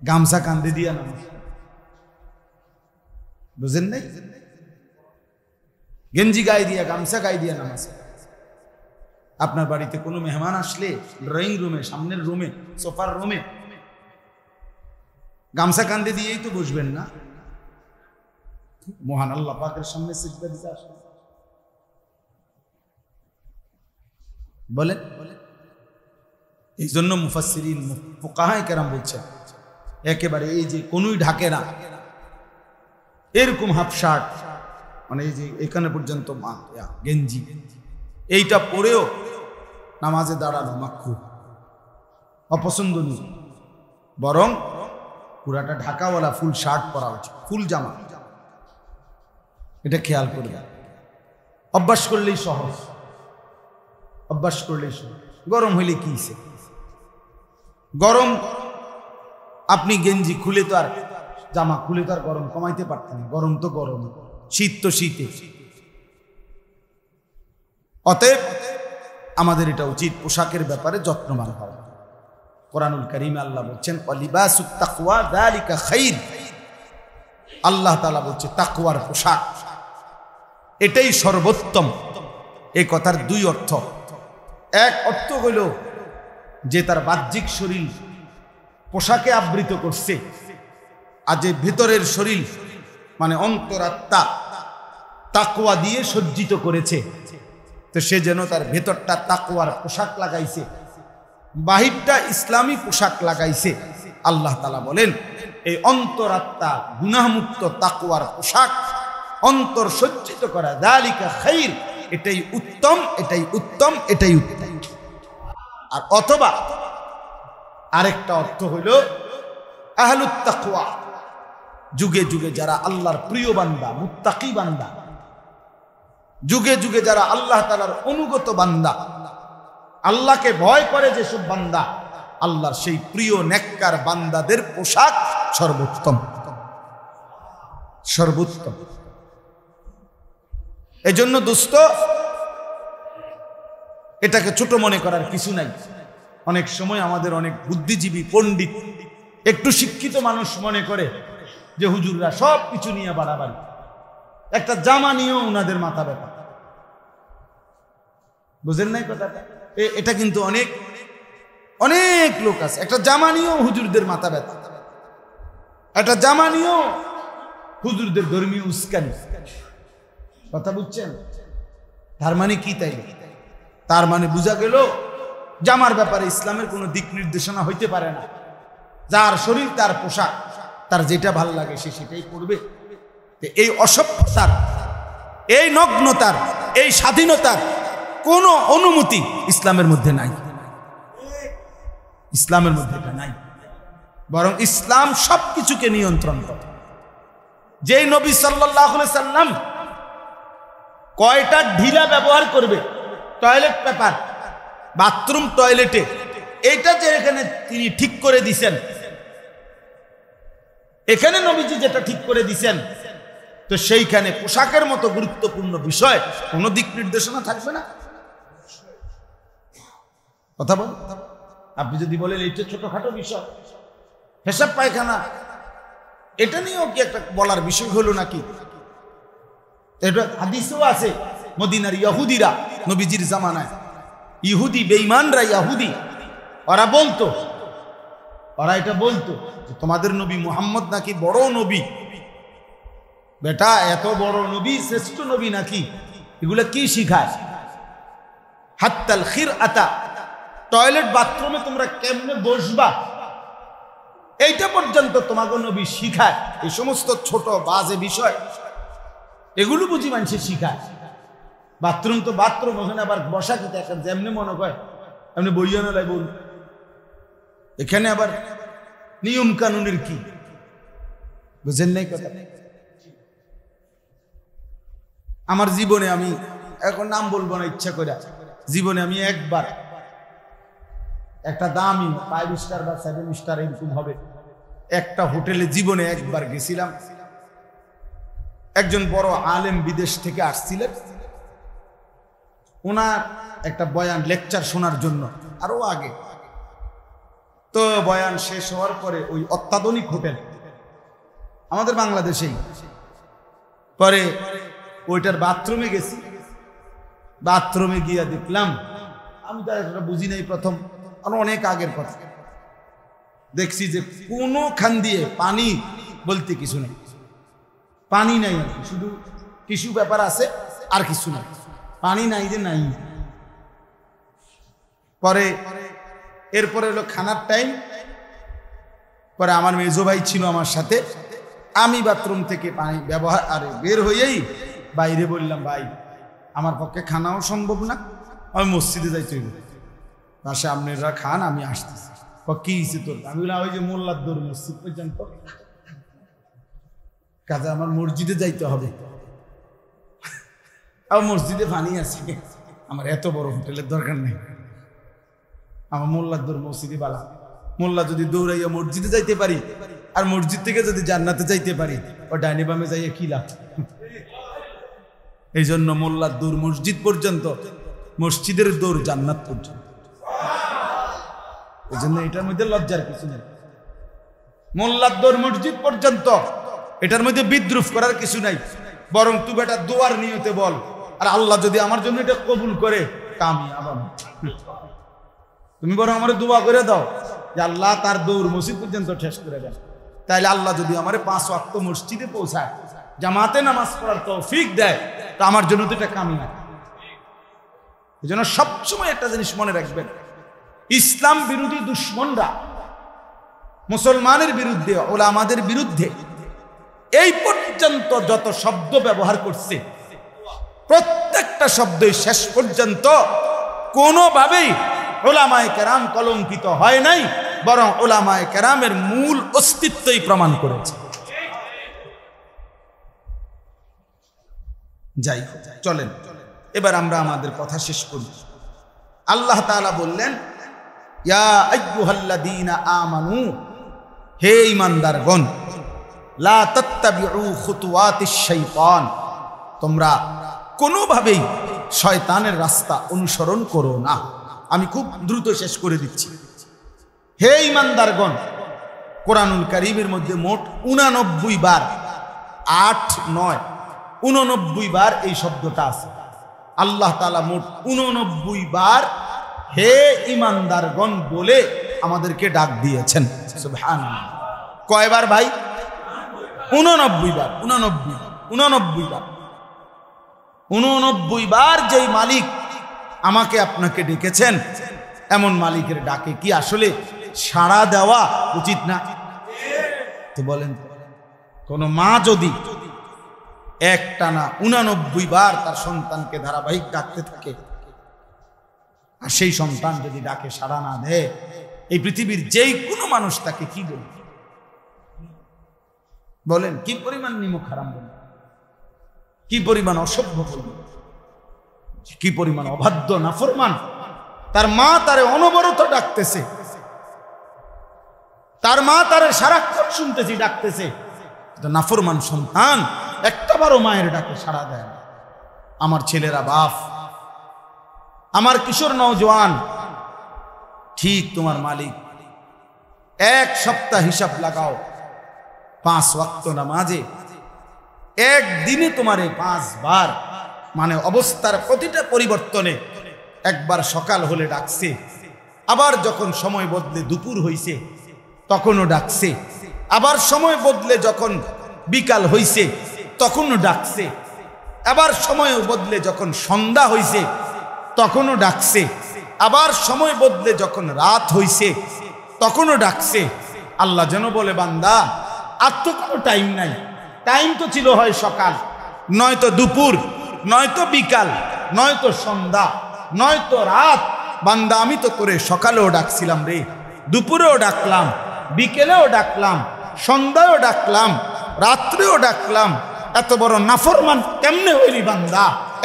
গামছা কাঁধে দিয়ে নামাজ, বুঝেন নাই? গেঞ্জি গায়ে দিয়ে, গামছা গায়ে দিয়ে নামাজ। আপনার বাড়িতে কোনো মেহমান আসলে ড্রয়িং রুমে, সামনের রুমে, সোফার রুমে গামছা কাঁধে দিয়েই তো বসবেন না, মহান আল্লাহ পাকের সামনে সিজদা দিতে আসবেন। বলেন, এই জন্য মুফাসসিরিন, ফুকাহায়ে কেরাম বলছেন, একেবারে এই যে কোনই ঢাকে না, এরকম হাফ শার্ট মানে এই যে এখানে পর্যন্ত গেঞ্জি, এইটা পরেও নামাজে দাঁড়ানো মাকরুহ, অপছন্দনীয়। বরং পুরাটা ঢাকাওয়ালা ফুল শার্ট পরা উচিত, ফুল জামা। এটা খেয়াল করবে, অভ্যাস করলেই সহজ, অভ্যাস করলেই সহজ। গরম হইলে কি গরম, আপনি গেঞ্জি খুলে তো আর জামা খুলে তো আর গরম কমাইতে পারতেন, গরম তো গরম, শীত তো শীতে। অতএব আমাদের এটা উচিত পোশাকের ব্যাপারে যত্নবান হওয়া। কোরআনুল কারীমে আল্লাহ বলছেন ওয়ালিবাসুত তাকওয়া যালিকা খাইর, আল্লাহ তাআলা বলছে তাকওয়ার পোশাক এটাই সর্বোত্তম। এই কথার দুই অর্থ। এক অর্থ হইল যে তার বাহ্যিক শরীর পোশাকে আবৃত করছে, আর যে ভেতরের শরীর মানে অন্তরাত্মা তাকওয়া দিয়ে সজ্জিত করেছে, তো সে যেন তার ভেতরটা তাকওয়ার পোশাক লাগাইছে, বাহিরটা ইসলামী পোশাক লাগাইছে। আল্লাহ তাআলা বলেন এই অন্তরাত্মা গুনাহমুক্ত তাকওয়ার পোশাক অন্তর সজ্জিত করা, যালিকা খাইর, এটাই উত্তম, এটাই উত্তম, এটাই উত্তম। আর অথবা আরেকটা অর্থ হইল আহলুত তাকওয়া, যুগে যুগে যারা আল্লাহর প্রিয় বান্দা, মুত্তাকি বান্দা, যুগে যুগে যারা আল্লাহ তাআলার অনুগত বান্দা, আল্লাহকে ভয় করে যেসব বান্দা, আল্লাহর সেই প্রিয় নেককার বান্দাদের পোশাক সর্বোত্তম, সর্বোত্তম। এজন্য দোস্ত, এটাকে ছোট মনে করার কিছু নাই। অনেক সময় আমাদের অনেক বুদ্ধিজীবী পণ্ডিত একটু শিক্ষিত মানুষ মনে করে যে হুজুররা সব কিছু নিয়ে বাড়াবাড়ি, একটা জামা নিয়েও ওনাদের মাথা ব্যথা। বুঝেন নাই কথাটা? এটা কিন্তু অনেক অনেক লোক আছে, একটা জামা নিয়েও হুজুরদের মাথা ব্যথা, একটা জামা নিয়েও হুজুরদের ধর্মীয় উস্কানি। কথা বুঝছেন? তার মানে কি? তার মানে বোঝা গেল জামার ব্যাপারে ইসলামের কোনো দিক নির্দেশনা হইতে পারে না। যার শরীর তার পোশাক, তার যেটা ভাল লাগে সে সেটাই পরবে। এই অসভ্যতার, এই নগ্নতার, এই স্বাধীনতার কোনো অনুমতি ইসলামের মধ্যে নাই, ইসলামের মধ্যে এটা নাই। বরং ইসলাম সবকিছুকে নিয়ন্ত্রণ করে। যেই নবী সাল্লাল্লাহু আলাইহি সাল্লাম কয়টা ঢিলা ব্যবহার করবে টয়লেট পেপার, বাথরুম টয়লেটে, এইটা যে এখানে তিনি ঠিক করে দিছেন, এখানে নবীজি যেটা ঠিক করে দিছেন, তো সেইখানে পোশাকের মতো গুরুত্বপূর্ণ বিষয় কোনো দিক নির্দেশনা থাকবে না। কথা বল, আপনি যদি বলেন এইটা ছোটখাটো বিষয়, পেশাব পায়খানা, এটা নিয়েও কি একটা বলার বিষয় হলো নাকি? এটা হাদিসেও আছে, মদিনার ইহুদিরা নবীজির জামানায়, ইহুদি বেঈমানরা, ইহুদি ওরা বলতো, ওরা এটা বলতো যে তোমাদের নবী মুহাম্মদ নাকি বড় নবী। বেটা, এত বড় নবী, শ্রেষ্ঠ নবী নাকি? এগুলা কি শিখায়? হাত্তাল খিরআতা, টয়লেট বাথরুমে তোমরা কেমনে বসবা, এইটা পর্যন্ত তোমাকে নবী শিখায়। এই সমস্ত ছোট বাজে বিষয় এগুলো বুঝি মানুষে শিখায়। বাথরুম তো বাথরুম, ওখানে আবার বসা কি দেখেন যেমনি মনে হয় এমনি বইয়া নেয় বল, এখানে আবার নিয়ম কানুনের কি বুঝেন নাই কথা? আমার জীবনে আমি এখন নাম বলবো না ইচ্ছা করে, জীবনে আমি একবার একটা দামি 5 স্টার বা 7 স্টার এরকম হবে একটা হোটেলে জীবনে একবার গেছিলাম। একজন বড় আলেম বিদেশ থেকে আসছিলেন, ওনার একটা বয়ান লেকচার শোনার জন্য আরো আগে। তো বয়ান শেষ হওয়ার পরে ওই অত্যাধুনিক হোটেল আমাদের বাংলাদেশেই, পরে ওইটার বাথরুমে গেছি। বাথরুমে গিয়া দেখলাম, আমি তো এটা বুঝি নাই প্রথম, আর অনেক আগের কথা, দেখছি যে কোনোখান দিয়ে পানি বলতে কিছু নেই, পানি নাই, শুধু টিস্যু পেপার আছে আর কিছু নাই, পানি নাই যে নাই। পরে এরপরে হলো খানার টাইম, পরে আমার মেজো ভাই ছিল আমার সাথে, আমি বাথরুম থেকে পানি ব্যবহার বের হয়েই বাইরে বললাম, ভাই আমার পক্ষে খানাও সম্ভব না, আমি মসজিদে যাইতে হইব, পাশে আপনারা খান, আমি আসতেছি। কি হয়েছে তোর? আমি বললাম ওই যে মোল্লার দৌড় মসজিদ পর্যন্ত, কাজে আমার মসজিদে যাইতে হবে। আমার মসজিদে পানি আছে, আমার এত বড় হোটেলের দরকার নেই, আমার মোল্লার দৌড় মসজিদে বালা। মোল্লা যদি দৌড়াইয়া মসজিদে যাইতে পারি আর মসজিদ থেকে যদি জান্নাতে যাইতে পারি, ও ডাইনে বামে যাইয়া কি লাভ? এই জন্য মোল্লার দৌড় মসজিদ পর্যন্ত, মসজিদের দৌড় জান্নাত পর্যন্ত। এই জন্য এটার মধ্যে লজ্জার কিছু নেই। মোল্লার দৌড় মসজিদ পর্যন্ত, এটার মধ্যে বিদ্রুপ করার কিছু নাই। বরং তুই বেটা দোয়ার নিয়তে বল, আর আল্লাহ যদি আমার জন্য এটা কবুল করে কামিয়াব আমি। তুমি বরং আমার দোয়া করে দাও যে আল্লাহ তার দৌড় মসজিদ পর্যন্ত শেষ করে দেন, তাইলে আল্লাহ যদি আমার 5 ওয়াক্ত মসজিদে পৌঁছায়, জামাতে নামাজ পড়ার তৌফিক দেয়, তো আমার জন্য তো এটা কামিয়াব। এই জন্য সবসময় একটা জিনিস মনে রাখবেন, ইসলাম বিরোধী দুশ্মনরা মুসলমানের বিরুদ্ধে, ওলামাদের বিরুদ্ধে এই পর্যন্ত যত শব্দ ব্যবহার করছে, প্রত্যেকটা শব্দই শেষ পর্যন্ত কোনোভাবেই ওলামায়ে কেরাম কলঙ্কিত হয় নাই, বরং ওলামায়ে কেরামের মূল অস্তিত্বই প্রমাণ করেছে। যাই হোক, চলেন এবার আমরা আমাদের কথা শেষ করি। আল্লাহ তাআলা বললেন, ইয়া আইয়ুহাল্লাযীনা আমানু, হে ঈমানদারগণ, লা তাত্তাবিউ খুতুওয়াতিশ শাইতান, তোমরা কোনোভাবেই শয়তানের রাস্তা অনুসরণ করো না। আমি খুব দ্রুত শেষ করে দিচ্ছি। হে ঈমানদারগণ, কোরআনুল কারীমের মধ্যে মোট 89 বার, 8, 9, 89 বার এই শব্দটা আছে। আল্লাহ তাআলা মোট 89 বার হে ঈমানদারগণ বলে আমাদেরকে ডাক দিয়েছেন। সুবহানাল্লাহ। কয়বার ভাই? 89 বার। 89 বার। 89 বার যেই মালিক আমাকে আপনাকে ডেকেছেন, এমন মালিকের ডাকে কি আসলে সাড়া দেওয়া উচিত না? তো বলেন, কোন মা যদি একটানা 89 বার তার সন্তানকে ধারাবাহিক ডাকতে থাকে, আর সেই সন্তান যদি ডাকে সাড়া না দেয়, এই পৃথিবীর যেই কোনো মানুষ তাকে কি বলবে? বলেন, কি পরিমাণ নিমক হারাম বলবে, কি পরিমাণ অসভ্য বলবে, কি পরিমাণ অবাধ্য নাফরমান। তার মা তারে অনবরত ডাকতেছে, তার মা তারে সারাক্ষণ শুনতেছি ডাকতেছে, নাফরমান সন্তান একটাবারও মায়ের ডাকে সাড়া দেয় না। আমার ছেলেরা বাপ, আমার কিশোর নওজোয়ান, ঠিক তোমার মালিক। এক সপ্তাহ হিসাব লাগাও, 5 ওয়াক্ত নামাজে একদিনে তোমারে 5 বার, মানে অবস্থার প্রতিটা পরিবর্তনে, একবার সকাল হলে ডাকছে, আবার যখন সময় বদলে দুপুর হইছে তখনও ডাকছে, আবার সময় বদলে যখন বিকাল হইছে তখনও ডাকছে, আবার সময় বদলে যখন সন্ধ্যা হইছে তখনও ডাকছে, আবার সময় বদলে যখন রাত হইছে তখনও ডাকছে। আল্লাহ যেন বলে, বান্দা আর তো কোনো টাইম নাই, টাইম তো ছিল হয় সকাল, নয়তো দুপুর, নয়তো বিকাল, নয়তো সন্ধ্যা, নয়তো রাত। বান্দা আমি তো তোরে সকালেও ডাকছিলাম রে, দুপুরেও ডাকলাম, বিকেলেও ডাকলাম, সন্ধ্যায়ও ডাকলাম, রাত্রেও ডাকলাম। এত বড় নাফরমান কেমনে হইলি বান্দা?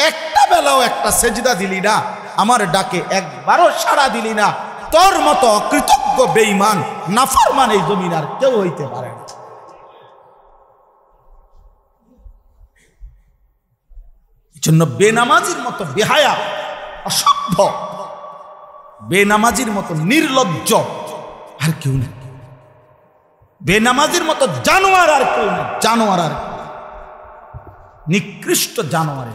একটা বেলাও একটা সেজদা দিলি না, আমার ডাকে একবারও সাড়া দিলি না। তোর মতো অকৃতজ্ঞ বেঈমান নাফরমান এই জমিন আর কেউ হইতে পারে না। জন্য বেনামাজির মতো বেহায়া, অসভ্য, বেনামাজির মতো নির্লজ্জ আর কেউ নেই, বেনামাজির মতো জানোয়ার আর কেউ নেই, জানোয়ার আর নিকৃষ্ট জানোয়ার।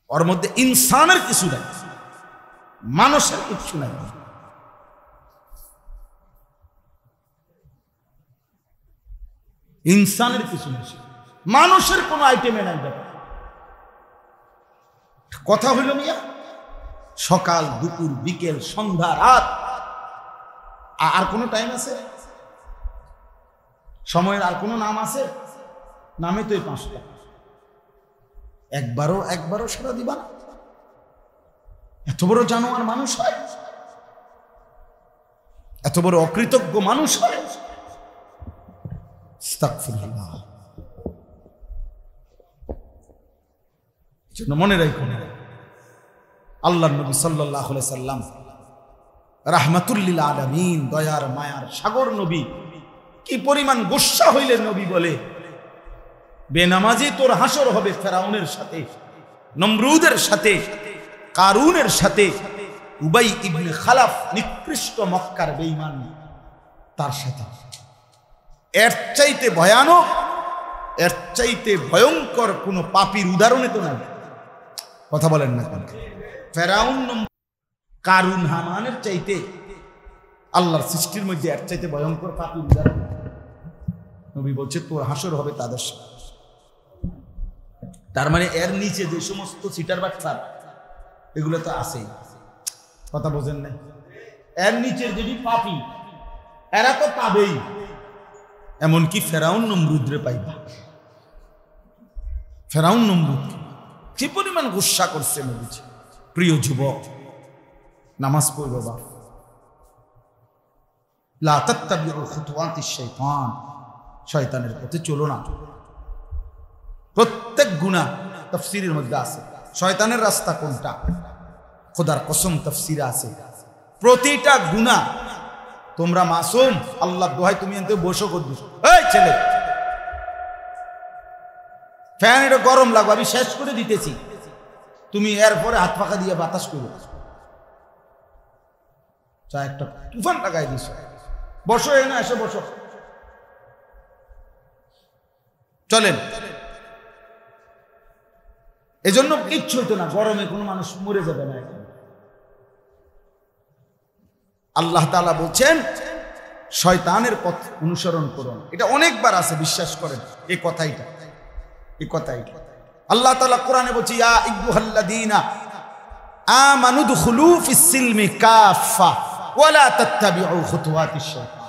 ওর মধ্যে ইনসানের কিছু নাই, মানুষের কিছু নাই। ইনসানের কিছু নেই, মানুষের কোনো আইটেমে নাই। ব্যাপার কথা হইল মিয়া, সকাল, দুপুর, বিকেল, সন্ধ্যা, রাত, আর কোনো টাইম আছে? সময়ের আর কোনো নাম আছে? নামে তো এই 5টা। একবারও সারা দিবা না? এত বড় জানোয়ার মানুষ হয়, এত বড় অকৃতজ্ঞ মানুষ হয়। আস্তাগফিরুল্লাহ। এজন্য মনে রাখুন, আল্লাহর নবী সাল্লাল্লাহু আলাইহি সাল্লাম রাহমাতুল লিল আলামিন, দয়ার মায়ার সাগর নবী, কি পরিমাণ গোসা হইলে নবী বলে, বেনামাজি তোর হাসর হবে ফেরাউনের সাথে, নমরুদের সাথে, কারুনের সাথে, উবাই ইবনে খালাফ নিকৃষ্ট মক্কার বেঈমান তার সাথে। এর চাইতে ভয়ানক, এর চাইতে ভয়ঙ্কর কোন পাপীর উদাহরণে তো নাই। কথা বলেন না কেন? ফেরাউন, কারুন, হামানের চাইতে আল্লাহর সৃষ্টির মধ্যে এর চাইতে ভয়ঙ্কর পাপীর উদাহরণ। নবী বলছে তোর হাসর হবে তাদের সাথে। তার মানে এর নিচে যে সমস্ত সিটার বাচ্চা, এগুলো তো আছেই। কথা বোঝেন না? এর নিচের যদি পাপী, এরা তো পাবেই। এমনকি ফেরাউন নমরুদরে পাইবা। ফেরাউন নমরুদ কি পরিমাণ গুসা করছে নবীজি। প্রিয় যুবক, নামাজ পড়বে বা লা তাত্তাবিউ খুতুওয়াতিশ শাইতান, শয়তানের পথে চলো না। প্রত্যেক গুনাহ তাফসীরের মধ্যে আছে, শয়তানের রাস্তা কোনটা, খোদার কসম তাফসীরে আছে। প্রতিটা গুনাহ, তোমরা মাসুম, আল্লাহর দোহাই তুমি এনতে বসো করছিস, এই ছেলে ফ্যান এটা গরম লাগবে, আমি শেষ করে দিতেছি, তুমি এরপরে হাত পাখা দিয়ে বাতাস করো, চা একটা তুফান লাগাই দিস, বসো না, এসে বসো, চলেন। এজন্য কিচ্ছু হইতো না, গরমে কোনো মানুষ মরে যাবে না। আল্লাহ তাআলা বলছেন শয়তানের পথ অনুসরণ করুন। এটা অনেকবার আছে, বিশ্বাস করেন এই কথাইটা। আল্লাহ তাআলা কোরআনে বলছে ইয়া আইয়ুহাল্লাযীনা আমানু দুখুলু ফিস সিলমি কাফা ওয়া লা তাত্তাবিউ খুতুওয়াতিশ শাইতান।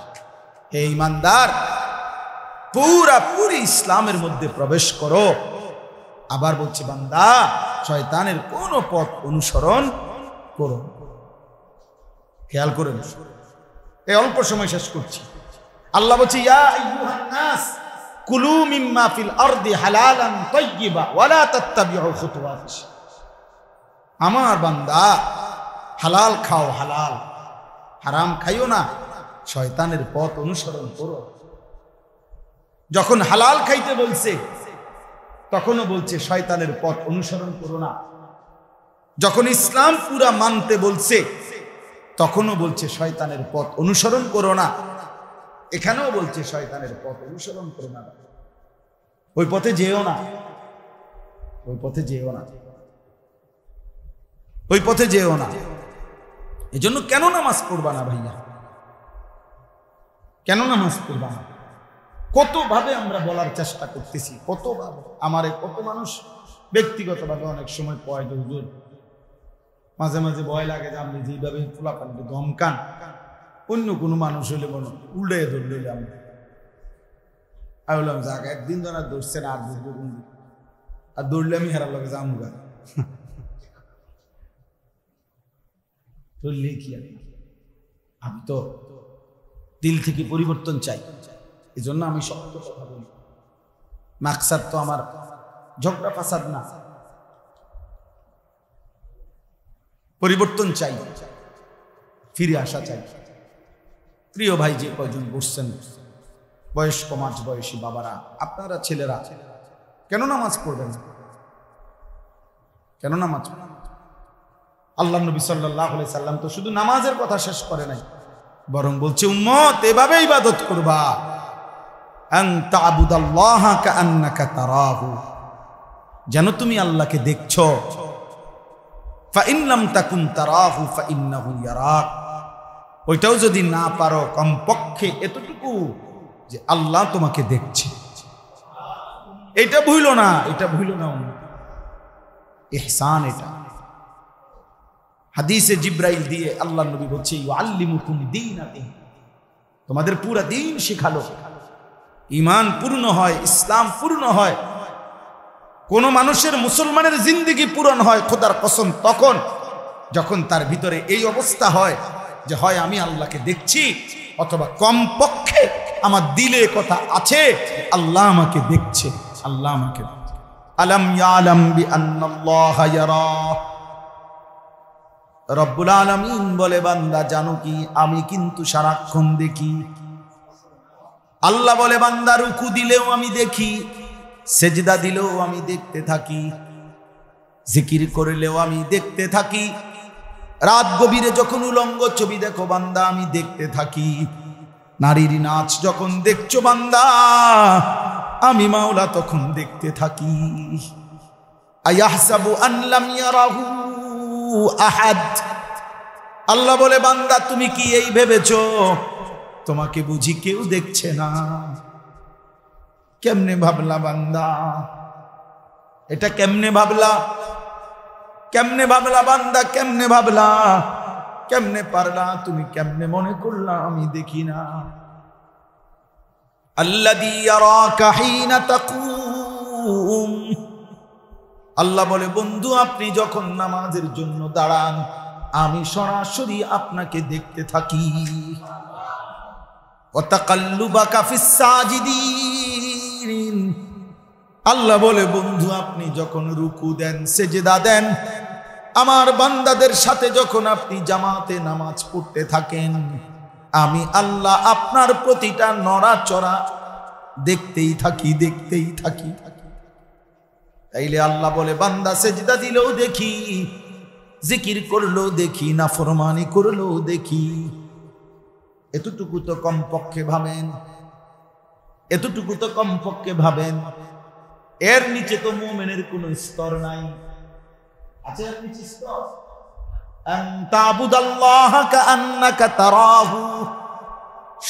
হে ঈমানদার, পুরোপুরি ইসলামের মধ্যে প্রবেশ করো। আবার বলছে বান্দা, শয়তানের কোন পথ অনুসরণ করো। খেয়াল করেন, এই অল্প সময় শেষ করছি। আল্লাহ বলছে ইয়া আইয়ুহান নাস কুলু মিম্মা ফিল আরদি হালালান তাইয়্যিবা ওয়া লা তাত্তাবিউ খুতুওয়াতিশ। আমার বান্দা, হালাল খাও, হালাল, হারাম খাইও না, শয়তানের পথ অনুসরণ করো। যখন হালাল খাইতে বলছে তখনও বলছে শয়তানের পথ অনুসরণ করো না। যখন ইসলাম পুরা মানতে বলছে তখনও বলছে শয়তানের পথ অনুসরণ করো না। এখানেও বলছে শয়তানের পথ অনুসরণ করো না, ওই পথে যেও না, ওই পথে যেও না, ওই পথে যেও না। এজন্য কেন নামাজ পড়বা না ভাইয়া? কেন নামাজ পড়বা না? কতভাবে আমরা বলার চেষ্টা করতেছি, কতভাবে আমারে কত মানুষ ব্যক্তিগতভাবে অনেক সময় কয় যে হুজুর মাঝে মাঝে ভয় লাগে যে আপনি যেভাবে ফুলাফানকে ধমকান, অন্য কোনো মানুষ হইলে মনে উল্টে ধরলে আমি বললাম যাক, একদিন ধর আর ধরছে না, আর ধরবো কোন দিন, আর দৌড়লে আমি হেরার লাগে জামুগা ধরলে কি আমি তো দিল থেকে পরিবর্তন চাই। এই জন্য আমি সত্য কথা বলি। মাকসাদ তো আমার ঝগড়া ফাসাদ না, পরিবর্তন চাই, ফিরে আসা চাই। প্রিয় ভাই, যে কয়জন বসছেন বয়স্ক মাঝ বয়সী বাবারা, আপনারা ছেলেরা কেন নামাজ পড়বেন? কেন নামাজ? আল্লাহ নবী সাল্লাল্লাহু আলাইহি সাল্লাম তো শুধু নামাজের কথা শেষ করে নাই, বরং বলছে উম্মত এভাবে ইবাদত করবা, আন তা'বুদাল্লাহা কাআন্নাকা তারাহু, যেন তুমি আল্লাহকে দেখছো। ফা ইন লাম তাকুন তারাহু ফা ইন্নাহু ইয়ারাক, ওইটাও যদি না পারো কমপক্ষে এতটুকু যে আল্লাহ তোমাকে দেখছে। এটা ভুলো না, এটা ভুলো না, ইহসান। এটা হাদিসে জিব্রাইল দিয়ে আল্লাহ নবী বলছে ইউআল্লিমুকুম দীনাকুম, তোমাদের পুরা দ্বীন শিখালো। ঈমান পূর্ণ হয়, ইসলাম পূর্ণ হয়, কোন মানুষের মুসলমানের জিন্দেগি পূরণ হয় খোদার কসম তখন যখন তার ভিতরে এই অবস্থা হয় যে হয় আমি আল্লাহকে দেখছি, অথবা কমপক্ষে আমার দিলে কথা আছে আল্লাহ আমাকে দেখছে, আল্লাহ আমাকে দেখছে। আলাম ইয়ালাম বিআন্নাল্লাহা ইয়ারা, রব্বুল আলামিন বলে বান্দা জানো কি আমি কিন্তু সারাক্ষণ দেখি। আল্লাহ বলে বান্দা রুকু দিলেও আমি দেখি, সেজদা দিলেও আমি দেখতে থাকি, জিকির করলেও আমি দেখতে থাকি, রাত গভীরে যখন উলঙ্গ ছবি দেখো বান্দা আমি দেখতে থাকি, নারীর নাচ যখন দেখছো বান্দা আমি মাওলা তখন দেখতে থাকি। আয়াহসাবু আন লাম ইয়ারাহু আহাদ, আল্লাহ বলে বান্দা তুমি কি এই ভেবেছো তোমাকে বুঝি কেউ দেখছে না? কেমনে ভাবলা বান্দা, এটা কেমনে ভাবলা, কেমনে ভাবলা বান্দা, কেমনে ভাবলা, কেমনে পারলা, তুমি কেমনে মনে করলা আমি দেখি না? আল্লাযী ইয়ারাকা হিনা তাকুম, আল্লাহ বলে বন্ধু আপনি যখন নামাজের জন্য দাঁড়ান আমি সরাসরি আপনাকে দেখতে থাকি। ওয়া তাকাল্লুবাকা ফিস সাজিদিন, আল্লাহ বলে বন্ধু আপনি যখন রুকু দেন সেজদা দেন আমার বান্দাদের সাথে যখন আপনি জামাতে নামাজ পড়তে থাকেন আমি আল্লাহ আপনার প্রতিটা নড়াচড়া দেখতেই থাকি, দেখতেই থাকি। তাইলে আল্লাহ বলে বান্দা সেজদা দিলেও দেখি, জিকির করলেও দেখি, নাফরমানি করলেও দেখি। এতটুকু তো কমপক্ষে ভাবেন, এতটুকু তো কমপক্ষে ভাবেন। এর নিচে তো মুমিনের কোনো স্তর নাই। আছে এর নিচে স্তর? আন তা'বুদাল্লাহা কাআন্নাকা তারাহু,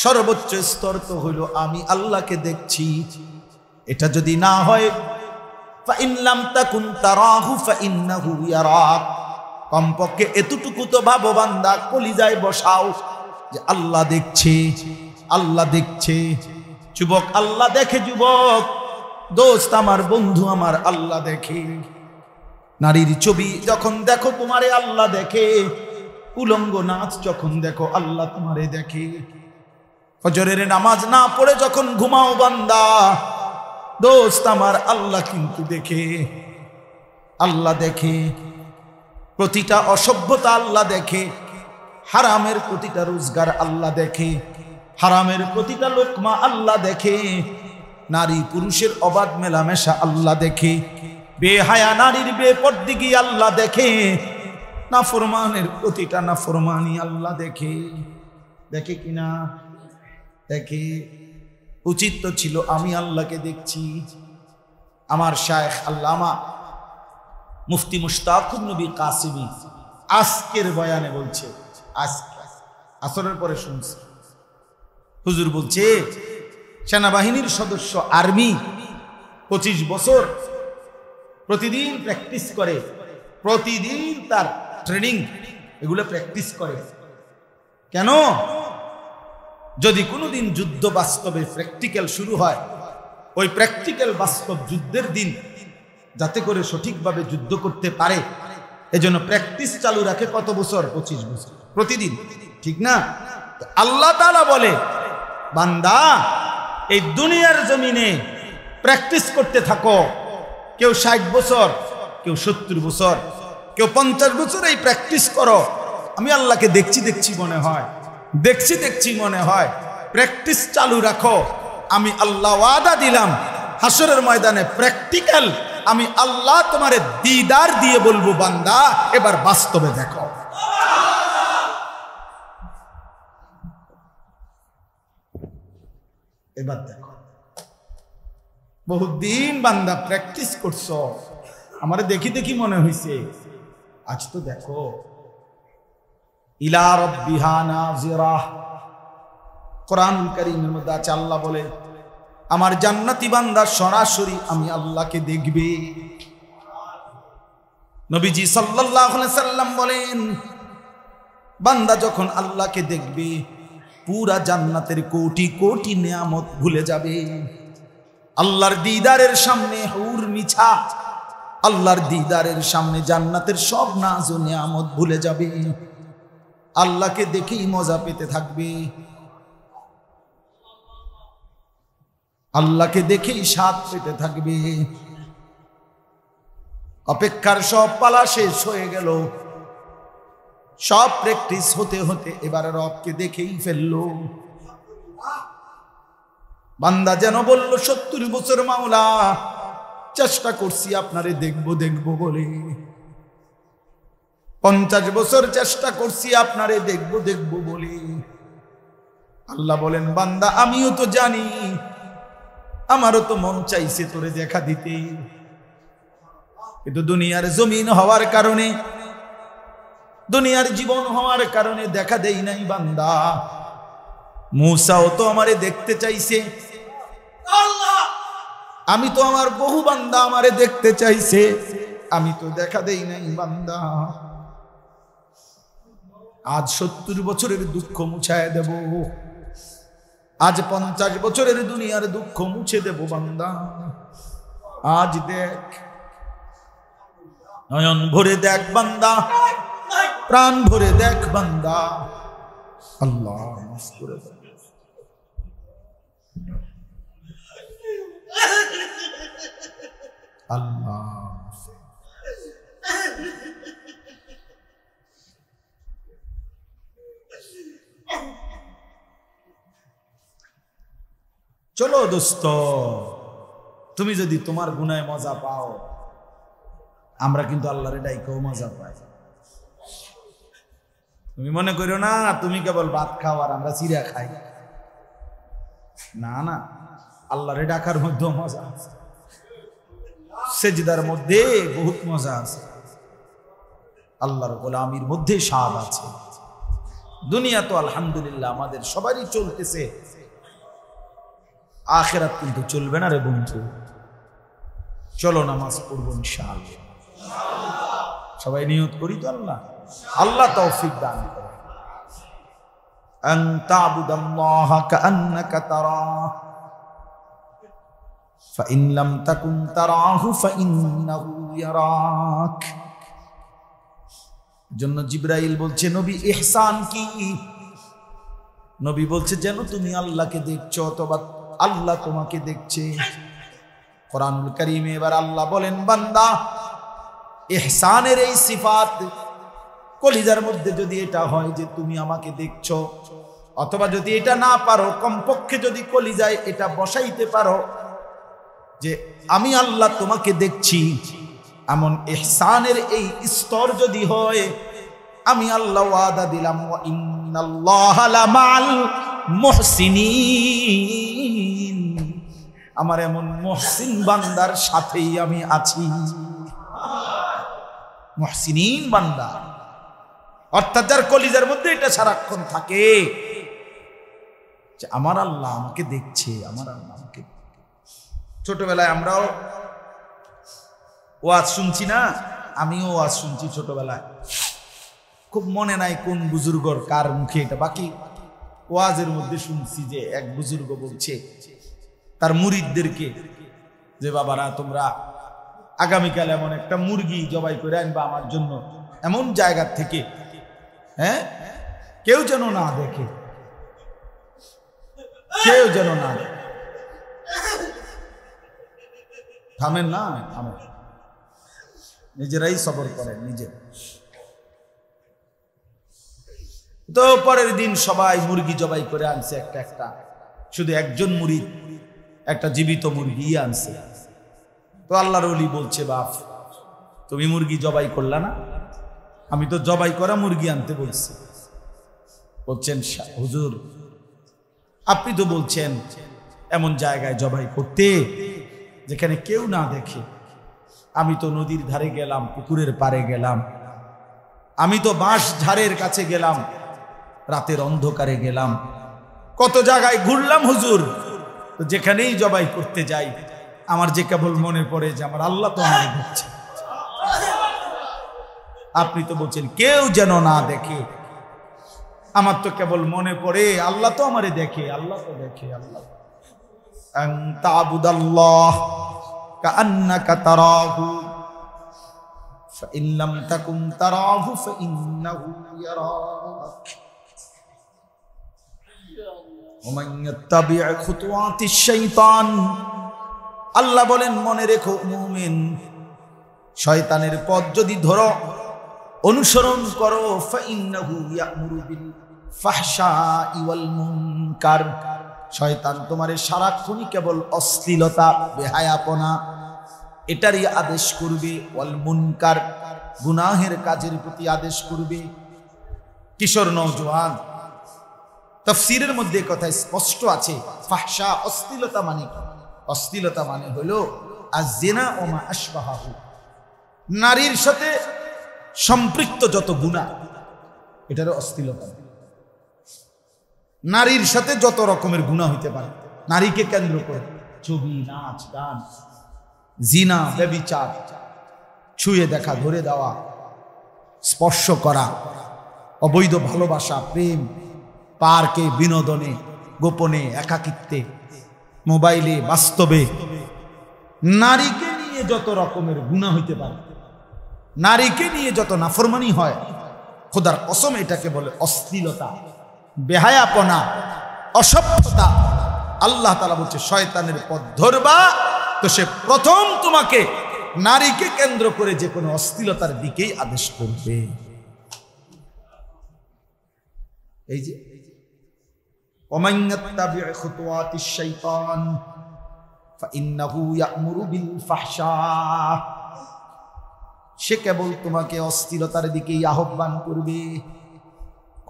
সর্বোচ্চ স্তর তো হলো আমি আল্লাহকে দেখছি। এটা যদি না হয় ফা ইন লাম তাকুন তারাহু ফা ইন্নাহু ইয়ারাক, কমপক্ষে এতটুকু তো ভাবো বান্দা, কলিজায় বসাও যে আল্লাহ দেখছে, আল্লাহ দেখছে। যুবক আল্লাহ দেখে, যুবক দোস্ত আমার বন্ধু আমার আল্লাহ দেখে। নারীর ছবি যখন দেখো তোমারে আল্লাহ দেখে, উলঙ্গ নাচ যখন দেখো আল্লাহ তোমারে দেখে। ফজরের নামাজ না পড়ে যখন ঘুমাও বান্দা দোস্ত আমার আল্লাহ কিন্তু দেখে, আল্লাহ দেখে। প্রতিটা অসভ্যতা আল্লাহ দেখে, হারামের প্রতিটা রোজগার আল্লাহ দেখে, হারামের প্রতিটা লোকমা আল্লাহ দেখে, নারী পুরুষের অবাধ মেলামেশা আল্লাহ দেখে, বেহায়া নারীর বেপরদিগি আল্লাহ দেখে, নাফরমানের প্রতিটা নাফরমানি আল্লাহ দেখে। দেখে কিনা? দেখে। উচিত তো ছিল আমি আল্লাহকে দেখছি। আমার শায়েখ আল্লামা মুফতি মুশতাকুর নবী কাসিমি আজকের বয়ানে বলছে, আজকে আসরের পরে শুনছি হুজুর বলছে সেনাবাহিনীর সদস্য আর্মি 25 বছর প্রতিদিন প্র্যাকটিস করে, প্রতিদিন তার ট্রেনিং এগুলো প্র্যাকটিস করে। কেন? যদি কোনোদিন যুদ্ধ বাস্তবে প্র্যাকটিক্যাল শুরু হয়, ওই প্র্যাকটিক্যাল বাস্তব যুদ্ধের দিন যাতে করে সঠিকভাবে যুদ্ধ করতে পারে এজন্য প্র্যাকটিস চালু রাখে। কত বছর? 25 বছর প্রতিদিন, ঠিক না? আল্লাহ তাআলা বলে বান্দা এই দুনিয়ার জমিনে প্র্যাকটিস করতে থাকো। কেউ 60 বছর, কেউ 70 বছর, কেউ 50 বছর এই প্র্যাকটিস করো। আমি আল্লাহকে দেখছি দেখছি মনে হয়, দেখছি দেখছি মনে হয়। প্র্যাকটিস চালু রাখো, আমি আল্লাহ ওয়াদা দিলাম হাসরের ময়দানে প্র্যাকটিক্যাল আমি আল্লাহ তোমারে দিদার দিয়ে বলবো বান্দা এবার বাস্তবে দেখো। এবার দেখো। বহুদিন বান্দা প্র্যাকটিস করছো, আমারে দেখি দেখি মনে হইছে, আজ তো দেখো। ইলা রাব্বিহা নাযিরা, কোরআনুল কারীমের মধ্যে আছে আল্লাহ বলে আমার জান্নাতি বান্দা সরাসরি আমি আল্লাহকে দেখবে। নবীজি সাল্লাল্লাহু আলাইহি সাল্লাম বলেন বান্দা যখন আল্লাহকে দেখবে পুরা জান্নাতের কোটি কোটি নিয়ামত ভুলে যাবে। আল্লাহর দিদারের সামনে হুর মিছা, আল্লাহর দিদারের সামনে জান্নাতের সব নাজ ও নিয়ামত ভুলে যাবে। আল্লাহকে দেখেই মজা পেতে থাকবে, আল্লাহকে দেখেই স্বাদ পেতে থাকবে। অপেক্ষার সব পালা শেষ হয়ে গেল, সব প্র্যাকটিস হতে হতে এবার রবকে দেখেই ফেললো। বান্দা যেন বলল 70 বছর মাওলা চেষ্টা করছি আপনারে দেখবো দেখবো বলে, 50 বছর চেষ্টা করছি আপনারে দেখবো দেখবো বলে। আল্লাহ বলেন বান্দা আমিও তো জানি, আমারও তো মন চাইছে তোরে দেখা দিতে, কিন্তু দুনিয়ার জমিন হওয়ার কারণে, দুনিয়ার জীবন হওয়ার কারণে দেখা দেই নাই বান্দা। মূসাও তো আমারে দেখতে চাইছে, আমি তো আমার বহু বান্দা আমারে দেখতে চাইছে, আমি তো দেখা দেই নাই বান্দা। আজ 70 বছরের দুঃখ মুছায় দেব, আজ 50 বছরের দুনিয়ার দুঃখ মুছে দেব বান্দা। আজ দেখ, নয়ন ভরে দেখ বান্দা, প্রাণ ভরে দেখ বান্দা। আল্লাহ মাফ করে দেন। আল্লাহ চলো দোস্ত, তুমি যদি তোমার গুনায় মজা পাও, আমরা কিন্তু আল্লাহর ডাইকেও মজা পাই। তুমি মনে করো না তুমি কেবল ভাত খাও আর আমরা চিড়া খাই, না না, আল্লাহরে ডাকার মধ্যেও মজা আছে, সেজদার মধ্যে বহুত মজা আছে, আল্লাহর গোলামির মধ্যে স্বাদ আছে। দুনিয়া তো আলহামদুলিল্লাহ আমাদের সবারই চলতেছে, আখিরাত কিন্তু চলবে না রে বন্ধু। চলো নামাজ পড়বো ইনশাআল্লাহ, সবাই নিয়ত করি তো আল্লাহ, আল্লাহ তৌফিক দান করে। আন তা'বুদাল্লাহা কাআন্নাকা তারাহু ফাইন লাম তাকুন তারাহু ফাইন্নাহু ইয়ারাক। জন্য জিবরাইল বলছে নবী ইহসান কি? নবী বলছে যেন তুমি আল্লাহকে দেখছো অথবা আল্লাহ তোমাকে দেখছে। কোরআনুল কারীমে এবার আল্লাহ বলেন বান্দা ইহসানের এই সিফাত কলিজার মধ্যে যদি এটা হয় যে তুমি আমাকে দেখছো, অথবা যদি এটা না পারো কমপক্ষে যদি কলিজায় এটা বসাইতে পারো যে আমি আল্লাহ তোমাকে দেখছি, এমন ইহসানের এই স্তর যদি হয়, আমি আল্লাহ ওয়াদা দিলাম ওয়া ইন্নাল্লাহা লামাল মুহসিনিন, আমার এমন মুহসিন বান্দার সাথেই আমি আছি। মুহসিনিন বান্দা অর্থাৎ যার কলিজার মধ্যে এটা সারাক্ষণ থাকে যে আমার আল্লাহ আমাকে দেখছে, আমার আল্লাহ আমাকে। ছোটবেলায় আমরাও ওয়াজ শুনছি না, আমিও ওয়াজ শুনছি ছোটবেলায়, খুব মনে নাই কোন বুজুর্গর কার মুখে এটা, বাকি ওয়াজের মধ্যে শুনছি যে এক বুজুর্গ বলছে তার মুরিদদেরকে যে বাবারা তোমরা আগামীকাল এমন একটা মুরগি জবাই করে আনবা আমার জন্য, এমন জায়গা থেকে, হ্যাঁ, কেউ যেন না দেখে, কেউ যেন না দেখে। থামেন না, থামেন, নিজেরাই সবর করেন নিজে। তো পরের দিন সবাই মুরগি জবাই করে আনছে একটা একটা, শুধু একজন মুরিদ একটা জীবিত মুরগি আনছে। তো আল্লাহর ওলি বলছে বাপ তুমি মুরগি জবাই করলা না, আমি তো জবাই করা মুরগি আনতে বলছি। বলছেন হুজুর আপনি তো বলছেন এমন জায়গায় জবাই করতে যেখানে কেউ না দেখে, আমি তো নদীর ধারে গেলাম, পুকুরের পাড়ে গেলাম, আমি তো বাঁশ ঝাড়ের কাছে গেলাম, রাতের অন্ধকারে গেলাম, কত জায়গায় ঘুরলাম হুজুর, তো যেখানেই জবাই করতে যাই আমার যে কেবল মনে পড়ে যে আমার আল্লাহ তো আমাকে দেখছে। আপনি তো বলছেন কেউ যেন না দেখে, আমার তো কেবল মনে পড়ে আল্লাহ তো আমারে দেখে, আল্লাহ তো দেখে। আল্লাহ আন তা'বুদাল্লাহ কাআন্নাকা তারাহু ফাইন লাম তাকুন তারাহু ফাইন্নাহু ইয়ারাক ওয়া মান ইয়াত্তাবি' খুতুওয়াতিশ শাইতান। আল্লাহ বলেন মনে রেখো মুমিন, শয়তানের পথ যদি ধরো, অনুসরণ করো, ফাইন্নাহু ইয়া'মুরু বিল ফাহশাই ওয়াল মুনকার, শয়তান তোমারে সারাক্ষণই কেবল অশ্লীলতা, বেহায়াপনা এটারই আদেশ করবে। ওয়াল মুনকার, গুনাহের কাজের প্রতি আদেশ করবে। কিশোর নওজোয়ান, তাফসীরের মধ্যে কথা স্পষ্ট আছে, ফাহশা অশ্লীলতা মানে কি? অশ্লীলতা মানে হলো আয-যিনা ওয়া মা আশবাহু, নারীর সাথে সম্পৃক্ত যত গুনাহ, এটারও অশ্লীলতা। নারীর সাথে যত রকমের গুনাহ হইতে পারে নারীকে কেন্দ্র করে, ছবি, নাচ, গান, জিনা, ব্যভিচার, ছুঁয়ে দেখা, ধরে দেওয়া, স্পর্শ করা, অবৈধ ভালোবাসা, প্রেম, পার্কে, বিনোদনে, গোপনে, একাকিত্বে, মোবাইলে, বাস্তবে, নারীকে নিয়ে যত রকমের গুনাহ হইতে পারে, নারীকে নিয়ে যত নাফরমানি হয়, খোদার কসম এটাকে বলে অশ্লীলতা, বেহায়াপনা, অসভ্যতা। আল্লাহ তাআলা বলছে শয়তানের পথ ধরবা তো সে প্রথম তোমাকে নারীকে কেন্দ্র করে যে কোনো অশ্লীলতার দিকেই আদেশ করবে। এই যে ওমান ইয়াত্তাবি' খুতুওয়াতিশ শাইতান ফাইন্নাহু ইয়া'মুরু বিল ফাহশা, সে কেবল তোমাকে অশ্লীলতার দিকেই আহ্বান করবে।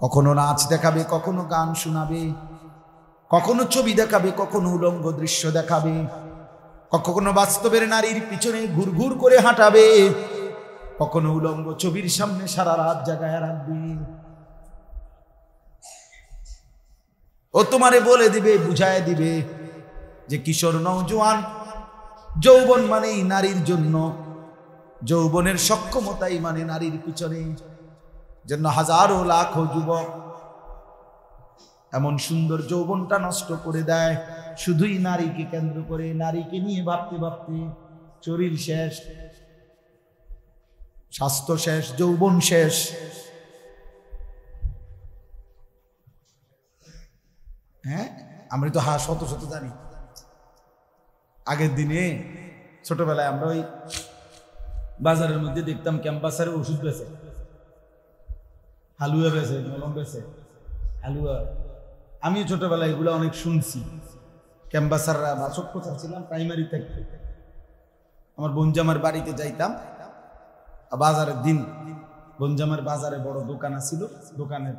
কখনো নাচ দেখাবে, কখনো গান শোনাবে, কখনো ছবি দেখাবে, কখনো উলঙ্গ দৃশ্য দেখাবে, কখনো বাস্তবের নারীর পিছনে ঘুরঘুর করে হাঁটাবে, কখনো উলঙ্গ ছবির সামনে সারা রাত জাগায় রাখবে। ও তোমারে বলে দিবে, বুঝায় দিবে যে কিশোর নওজোয়ান, যৌবন মানেই নারীর জন্য, যৌবনের সক্ষমতাই মানে নারীর পিছনে। জন্য হাজারো লাখো যুবক এমন সুন্দর যৌবনটা নষ্ট করে দেয় শুধুই নারীকে কেন্দ্র করে, নারীকে নিয়ে ভাবতে ভাবতে শরীর শেষ, স্বাস্থ্য শেষ, যৌবন শেষ। হ্যাঁ, আমরা তো শত শত জানি। আগের দিনে ছোটবেলায় আমরা ওই বাজারের মধ্যে দেখতাম ক্যাম্পাসারে ওষুধ বেচে, হালুয়া বেচে, মলম বেচে, হালুয়া। আমি ছোটবেলায় এগুলো অনেক শুনছি। ক্যাম্পাসাররা বা ছোট্ট ছিলাম প্রাইমারি থেকে, আমার বনজামার বাড়িতে যাইতাম বাজারের দিন। বনজামার বাজারে বড় দোকান আছিল, দোকানের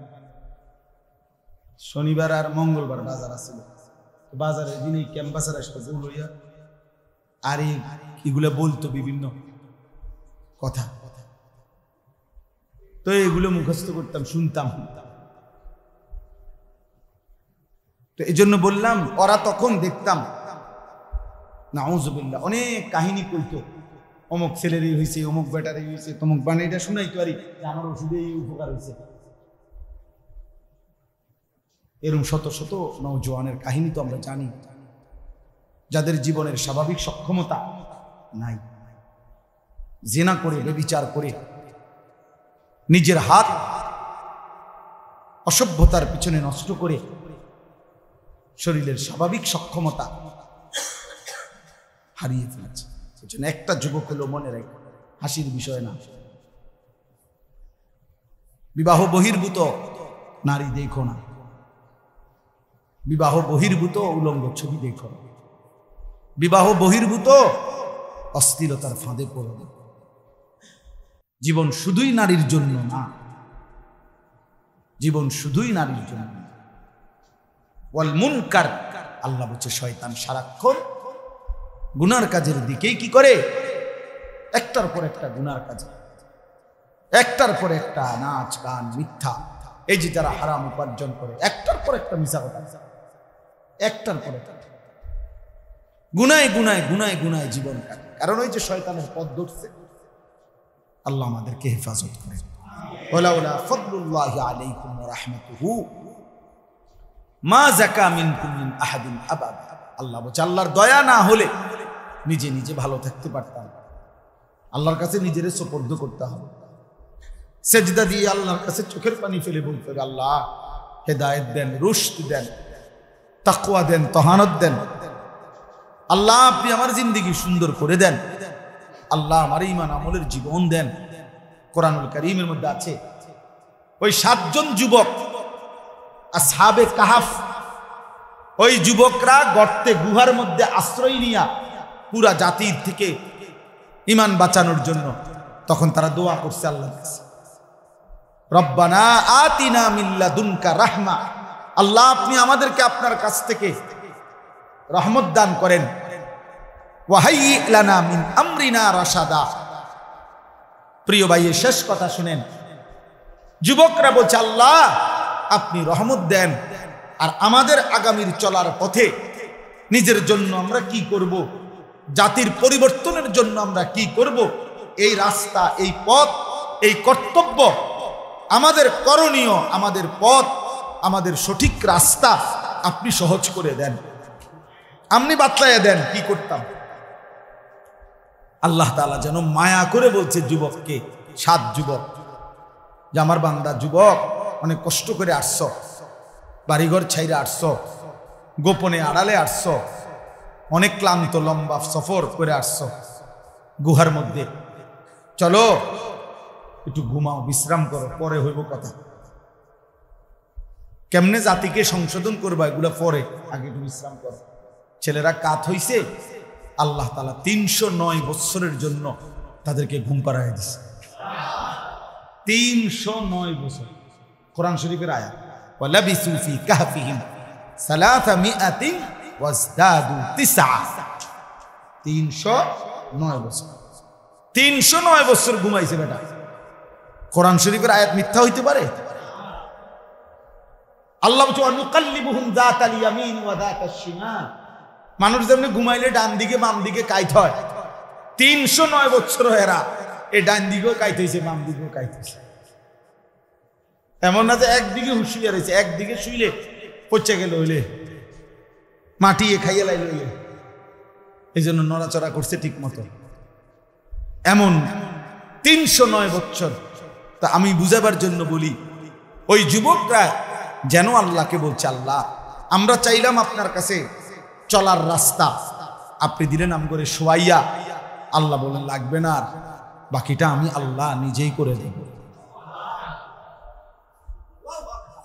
শনিবার আর মঙ্গলবার বাজার আছিল। বাজারের দিন এই ক্যাম্পাসার আসতো লইয়া, আর এগুলো বলতো বিভিন্ন কথা, তো এগুলো মুখস্থ করতাম, শুনতাম। তো এই জন্য বললাম, ওরা তখন দেখতাম নাউজুবিল্লাহ অনেক কাহিনী কইতো, অমুক ছেলেরই হয়েছে, অমুক বেটারই হয়েছে, তমুক বানে, এটা শুনাইতো আর আমার ওষুধে এই উপকার হয়েছে। এরকম শত শত নওজোয়ানের কাহিনী তো আমরা জানি, যাদের জীবনের স্বাভাবিক সক্ষমতা নাই, জিনা করে, ব্যভিচার করে, নিজের হাত অসভ্যতার পিছনে নষ্ট করে শরীরের স্বাভাবিক সক্ষমতা হারিয়ে ফেলেছে। সেজন্য একটা যুবক হলো মনে রাখবে, হাসির বিষয় না, বিবাহ বহির্ভূত নারী দেখো না, বিবাহ বহির্ভূত উলঙ্গ ছবি দেখো না, বিবাহ বহির্ভূত অশ্লীলতার ফাঁদে পড়ো না। জীবন শুধুই নারীর জন্য না, জীবন শুধুই নারীর জন্য। ওয়াল মুনকার, আল্লাহ বলছে শয়তান সারাক্ষণ গুনার কাজের দিকেই কি করে, একটার পর একটা গুনার কাজে, একটার পর একটা নাচ, গান, মিথ্যা, এই যে যারা হারাম উপার্জন করে, একটার পর একটা মিছা কথা, একটার পর একটা গুনায় গুনায় গুনায় গুনায় জীবন কাটে। কারণ ওই যে শয়তানের পথ ধরছে। আল্লাহ আমাদেরকে হেফাজত করে। ওয়ালাউলা ফাদলুল্লাহি আলাইকুম ওয়া রাহমাতুহু মা যাকা মিনকুম মিন আহাদিন আবাদা। আল্লাহ বলছে আল্লাহর দয়া না হলে নিজে নিজে ভালো থাকতে পারতাম। আল্লাহর কাছে নিজের সুপর্দ করতে হবে, সেজদা দিয়ে আল্লাহর কাছে চোখের পানি ফেলে বলতে হবে আল্লাহ হেদায়েত দেন, রুশদ দেন, তাকওয়া দেন, তহানত দেন। আল্লাহ আপনি আমার জিন্দেগি সুন্দর করে দেন। আল্লাহ আমার ঈমান আমলের জীবন দেন। কোরআনুল কারীমের মধ্যে আছে ওই 7 জন যুবক আসহাবে কাহাফ, ওই যুবকরা গর্তে গুহার মধ্যে আশ্রয় নিয়া পুরা জাতির থেকে ঈমান বাঁচানোর জন্য তখন তারা দোয়া করছে আল্লাহর কাছে, রব্বানা আতিনা মিন লাদুনকা রাহমা। আল্লাহ আপনি আমাদেরকে আপনার কাছ থেকে রহমত দান করেন, ওয়া হাইয়্যি লানা মিন আমরিনা রাশাদা। প্রিয় ভাই, শেষ কথা শুনেন, যুবকরা বলছে আল্লাহ আপনি রহমত দেন, আর আমাদের আগামীর চলার পথে নিজের জন্য আমরা কি করব, জাতির পরিবর্তনের জন্য আমরা কি করব, এই রাস্তা, এই পথ, এই কর্তব্য, আমাদের করণীয়, আমাদের পথ, আমাদের সঠিক রাস্তা আপনি সহজ করে দেন, আপনি বাতলাইয়া দেন কি করতাম। আল্লাহ তাআলা যেন মায়া করে বলছে যুবককে, 7 যুবক, যে আমার বান্দা যুবক অনেক কষ্ট করে আসছ, বাড়িঘর ছাইরে আসছ, গোপনে আড়ালে আসছ, অনেক ক্লান্ত লম্বা সফর করে আসছ গুহার মধ্যে, চলো একটু ঘুমাও, বিশ্রাম করো, পরে হইব কথা। কেমনে জাতিকে সংশোধন করবা এগুলো পরে, আগে একটু বিশ্রাম করো। ছেলেরা কাত হইছে, আল্লাহ তাআলা 309 বছরের জন্য তাদেরকে ঘুম পাড়ায় দিছে। 309 বছর, কোরআন শরীফের আয়াত, ওয়ালাবিসু ফি কাহফিহিম 300 ওয়াজদাদু 9। 309 বছর, 309 বছর ঘুমাইছে বেটা। কোরআন শরীফের আয়াত মিথ্যা হইতে পারে? আল্লাহ বলছে অনুকাল্লিবুহুম যাতাল ইয়ামিন ওয়া যাতাশ শিমাল। মানুষ যেমনি ঘুমাইলে ডান দিকে বাম দিকে কাইত হয়, 309 বছর এরা এই ডান দিকেও কাইত হইছে, বাম দিকেও কাইত হইছে। এমন না যে একদিকে হুঁশিয়ার হয়েছে, একদিকে শুইলে পচে গেল হইলে, মাটিয়ে খাইয়ে লাইলে হইলে, এই জন্য নড়াচড়া করছে ঠিক মতো। এমন 309 বছর। তা আমি বুঝাবার জন্য বলি, ওই যুবকরা যেন আল্লাহকে বলছে আল্লাহ আমরা চাইলাম আপনার কাছে চলার রাস্তা, আপনি দিলেন আম করে শোয়াইয়া। আল্লাহ বলেন লাগবে না, আর বাকিটা আমি আল্লাহ নিজেই করে দেব।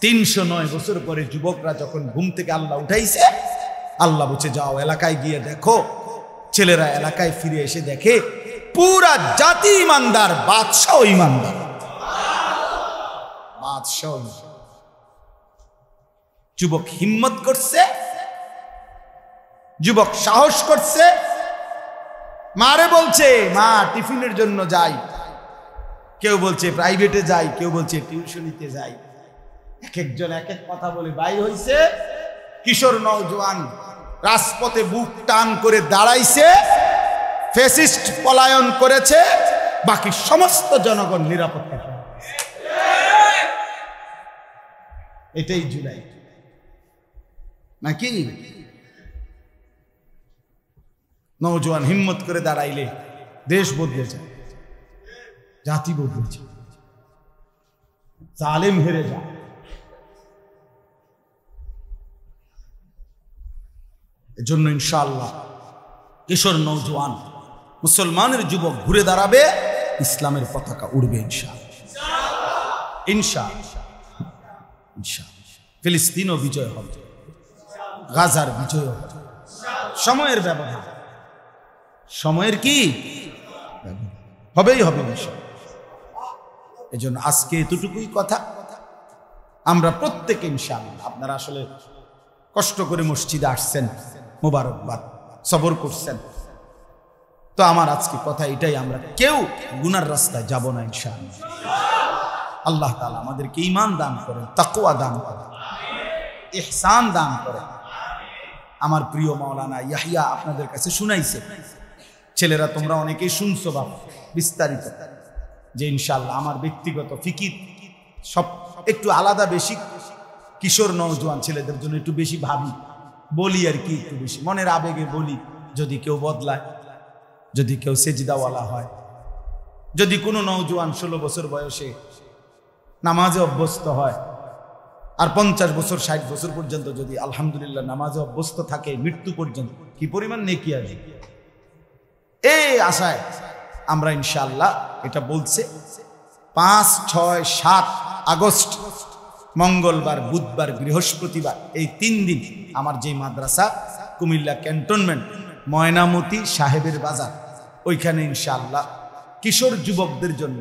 309 বছর পরে যুবকরা যখন ঘুম থেকে আল্লাহ উঠাইছে, আল্লাহ বলছে যাও এলাকায় গিয়ে দেখো। ছেলেরা এলাকায় ফিরে এসে দেখে পুরা জাতি ইমানদার, বাদশাহ ইমানদার, বাদশাহ। যুবক হিম্মত করছে, যুবক সাহস করছে, মারে বলছে মা টিফিনের জন্য যাই, কেউ বলছে প্রাইভেটে যাই, কেউ বলছে টিউশনিতে যাই, এক একজন এক এক কথা বলে বাইর হইছে। কিশোর নওজোয়ান রাজপথে বুক টান করে দাঁড়াইছে, ফ্যাসিস্ট পলায়ন করেছে, বাকি সমস্ত জনগণ নিরাপত্তা। এটাই জুলাই নাকি? নওজোয়ান হিম্মত করে দাঁড়াইলে দেশ বদলে যায়, জাতি বদলে যায়, জালেম হেরে যায়। এজন্য ইনশাআল্লাহ কিশোর নওজোয়ান মুসলমানের যুবক ঘুরে দাঁড়াবে, ইসলামের পতাকা উড়বে ইনশাআল্লাহ, ইনশাআল্লাহ, ইনশাআল্লাহ। ফিলিস্তিনও বিজয় হবে, গাজার বিজয় হবে। সময়ের ব্যবধান, সময়ের কি হবেই হবে ইনশাআল্লাহ। এজন্য আজকে এতটুকুই কথা। আমরা প্রত্যেকে ইনশাআল্লাহ, আপনারা আসলে কষ্ট করে মসজিদে আসছেন, মোবারকবাদ, সবর করছেন। তো আমার আজকে কথা এটাই, আমরা কেউ গুনার রাস্তায় যাব না ইনশাআল্লাহ। আল্লাহ তাআলা আমাদেরকে ঈমান দান করেন, তাকওয়া দান করেন, ইহসান দান করেন। আমার প্রিয় মাওলানা ইয়াহিয়া আপনাদের কাছে শুনাইছে, ছেলেরা তোমরা অনেকেই শুনছো বাবা বিস্তারিত। যে ইনশাআল্লাহ আমার ব্যক্তিগত ফিকির সব একটু আলাদা, বেশি কিশোর নওজোয়ান ছেলেদের জন্য একটু বেশি ভাবি, বলি আর কি, একটু বেশি মনের আবেগে বলি। যদি কেউ বদলায়, যদি কেউ সেজদাওয়ালা হয়, যদি কোনো নওজোয়ান 16 বছর বয়সে নামাজে অভ্যস্ত হয়, আর 50 বছর 60 বছর পর্যন্ত যদি আলহামদুলিল্লাহ নামাজে অভ্যস্ত থাকে মৃত্যু পর্যন্ত, কি পরিমাণ নেকি আসবে। এই আশায় আমরা ইনশাআল্লাহ, এটা বলছে 5, 6, 7 আগস্ট মঙ্গলবার, বুধবার, বৃহস্পতিবার, এই 3 দিন আমার যে মাদ্রাসা কুমিল্লা ক্যান্টনমেন্ট ময়নামতি সাহেবের বাজার, ওইখানে ইনশাআল্লাহ কিশোর যুবকদের জন্য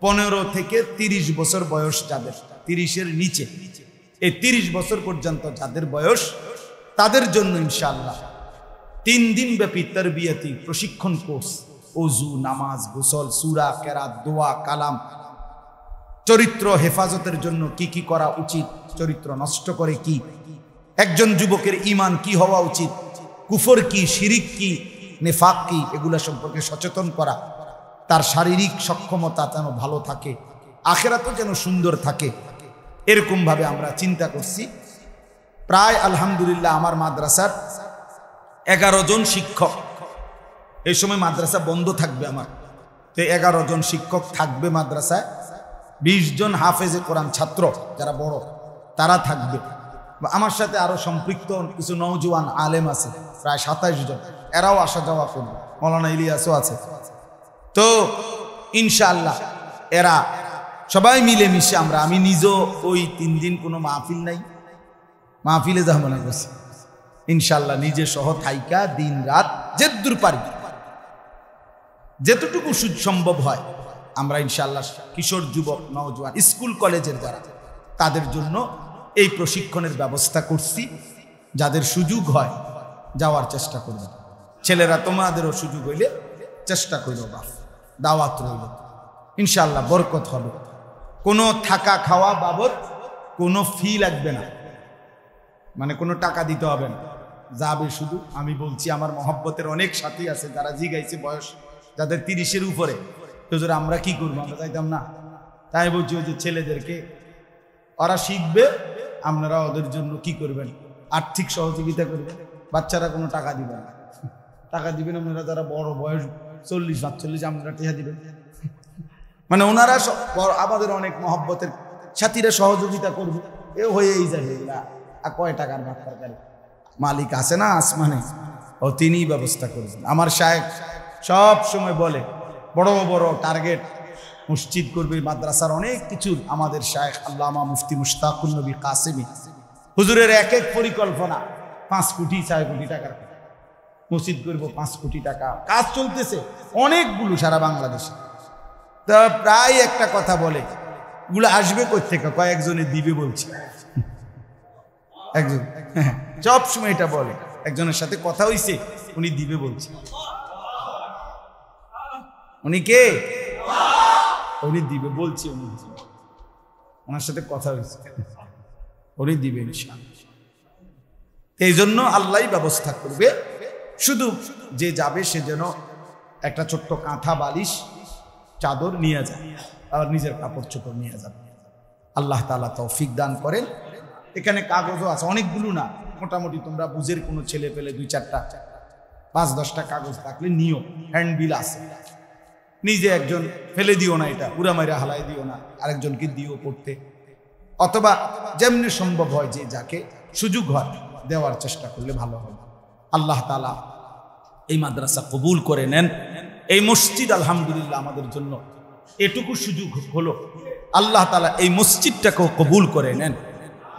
15 থেকে 30 বছর বয়স, যাদের 30-এর নিচে, এই 30 বছর পর্যন্ত যাদের বয়স, তাদের জন্য ইনশাআল্লাহ 3 দিন ব্যাপী তারবিয়াতি প্রশিক্ষণ কোর্স, ওযু, নামাজ, গোসল, সূরা, কেরাত, দোয়া, কালাম, চরিত্র হেফাজতের জন্য কি কি করা উচিত, চরিত্র নষ্ট করে কি, একজন যুবকের ঈমান কি হওয়া উচিত, কুফর কি, শিরিক কি, নেফাক কি, এগুলা সম্পর্কে সচেতন করা, তার শারীরিক সক্ষমতা যেন ভালো থাকে, আখিরাতও যেন সুন্দর থাকে, এরকম ভাবে আমরা চিন্তা করছি। প্রায় আলহামদুলিল্লাহ আমার মাদ্রাসার 11 জন শিক্ষক, এই সময় মাদ্রাসা বন্ধ থাকবে আমার, তো 11 জন শিক্ষক থাকবে মাদ্রাসায়, 20 জন হাফেজে কোরআন ছাত্র যারা বড় তারা থাকবে। আমার সাথে আরো সম্পৃক্ত কিছু নওজোয়ান আলেম আছে, প্রায় 27 জন, এরাও আসা যাওয়া করবে, মৌলানা ইলিয়াসও আছে। তো ইনশাআল্লাহ এরা সবাই মিলেমিশে আমরা, আমি নিজেও ওই 3 দিন কোনো মাহফিল নাই, মাহফিলে যা মনে করছি ইনশাআল্লাহ নিজে সহ থাইকা দিন রাত যেদূর পারি, যেতটুকু সম্ভব হয় আমরা ইনশাআল্লাহ কিশোর যুবক নওজোয়ান স্কুল কলেজের যারা, তাদের জন্য এই প্রশিক্ষণের ব্যবস্থা করছি। যাদের সুযোগ হয় যাওয়ার চেষ্টা করবে, ছেলেরা তোমাদেরও সুযোগ হইলে চেষ্টা করো, বাপ দাওয়াত রইল, ইনশাআল্লাহ বরকত হবে। কোনো থাকা খাওয়া বাবদ কোনো ফি লাগবে না, মানে কোনো টাকা দিতে হবে না, যাবে শুধু। আমি বলছি আমার মহব্বতের অনেক সাথী আছে যারা জিগাইছে বয়স, যাদের 30-এর উপরে, হুজুর আমরা কি করবো, আমরা চাইতাম না, তাই বলছি ওই যে ছেলেদেরকে ওরা শিখবে, আপনারা ওদের জন্য কি করবেন, আর্থিক সহযোগিতা করবেন, বাচ্চারা কোনো টাকা দিবেন না, টাকা দিবেন আপনারা যারা বড় বয়স 40-45, আপনারা টাকা দিবেন, মানে ওনারা আমাদের অনেক মহব্বতের সাথীরা সহযোগিতা করবে, এ হয়েই যাবে। আর কয় টাকার বাচ্চার মালিক আছে না আসমানে, ও তিনিই ব্যবস্থা করবেন। আমার শায়েখ সব সময় বলে বড় বড় টার্গেট মসজিদ করবে, মাদ্রাসার অনেক কিছু। আমাদের শায়েখ আল্লামা মুফতি মুশতাকুন নবী কাসেমি হুজুরের এক এক পরিকল্পনা 5 কোটি 6 কোটি টাকার মসজিদ করবো, 5 কোটি টাকা কাজ চলতেছে অনেকগুলো সারা বাংলাদেশে। তা প্রায় একটা কথা বলে, গুলো আসবে কই থেকে, কয়েকজনে দিবে বলছে, একজন সব সময় এটা বলে, একজনের সাথে কথা হইছে উনি দিবে বলছে। উনি কে? উনি দিবে বলছে, উনি ওনার সাথে কথা হয়েছে, উনি দিবে ইনশাআল্লাহ। এই জন্য আল্লাহই ব্যবস্থা করবে, শুধু যে যাবে সে যেন একটা ছোট্ট কাঁথা বালিশ চাদর নিয়ে যায় আর নিজের কাপড় চোপড় নিয়ে যাবে। আল্লাহ তাআলা তৌফিক দান করেন। এখানে কাগজও আছে অনেকগুলো না, মোটামুটি তোমরা বুঝের কোনো ছেলে পেলে 2-4টা 5-10টা কাগজ থাকলে নিও, হ্যান্ডবিল আছে, নিজে একজন ফেলে দিও না, এটা পুরা মাইরা হালাই দিও না, আরেকজনকে দিও পড়তে, অথবা যেমনি সম্ভব হয় যে যাকে সুযোগ হয় দেওয়ার চেষ্টা করলে ভালো হবে। আল্লাহ তাআলা এই মাদ্রাসা কবুল করে নেন। এই মসজিদ আলহামদুলিল্লাহ আমাদের জন্য এটুকু সুযোগ হলো, আল্লাহ তাআলা এই মসজিদটাকেও কবুল করে নেন।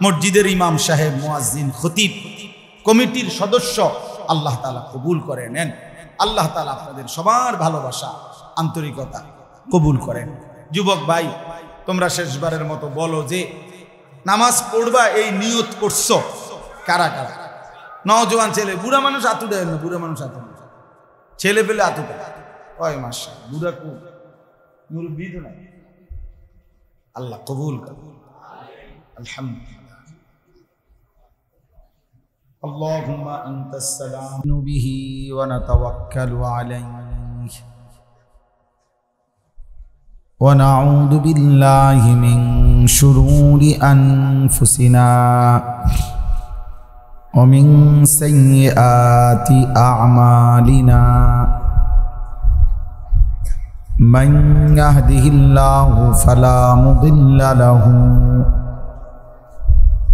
মসজিদের ইমাম সাহেব, মুয়াজ্জিন, খতিব, কমিটির সদস্য আল্লাহ তাআলা কবুল করে নেন। আল্লাহ তাআলা আপনাদের সবার ভালোবাসা আন্তরিকতা কবুল করেন। যুবক ভাই, তোমরা শেষবারের মতো বলো যে নামাজ পড়বা এই নিয়ত করছো কারা কারা? নওজোয়ান ছেলে, বুড়া মানুষ আতু দেয় না, বুড়া মানুষ আতু, ছেলে পেলে আতু দেয়, কয় মাস বুড়া কু মুরব্বী তো নাই। আল্লাহ কবুল করুন। আলহামদুলিল্লাহ। আল্লাহুম্মা আনতাস সালাম বিহি ওয়া নাতাওয়াক্কালু আলাইহি ونعوذ بالله من شرور أنفسنا ومن سيئات أعمالنا من يهده الله فلا مضل له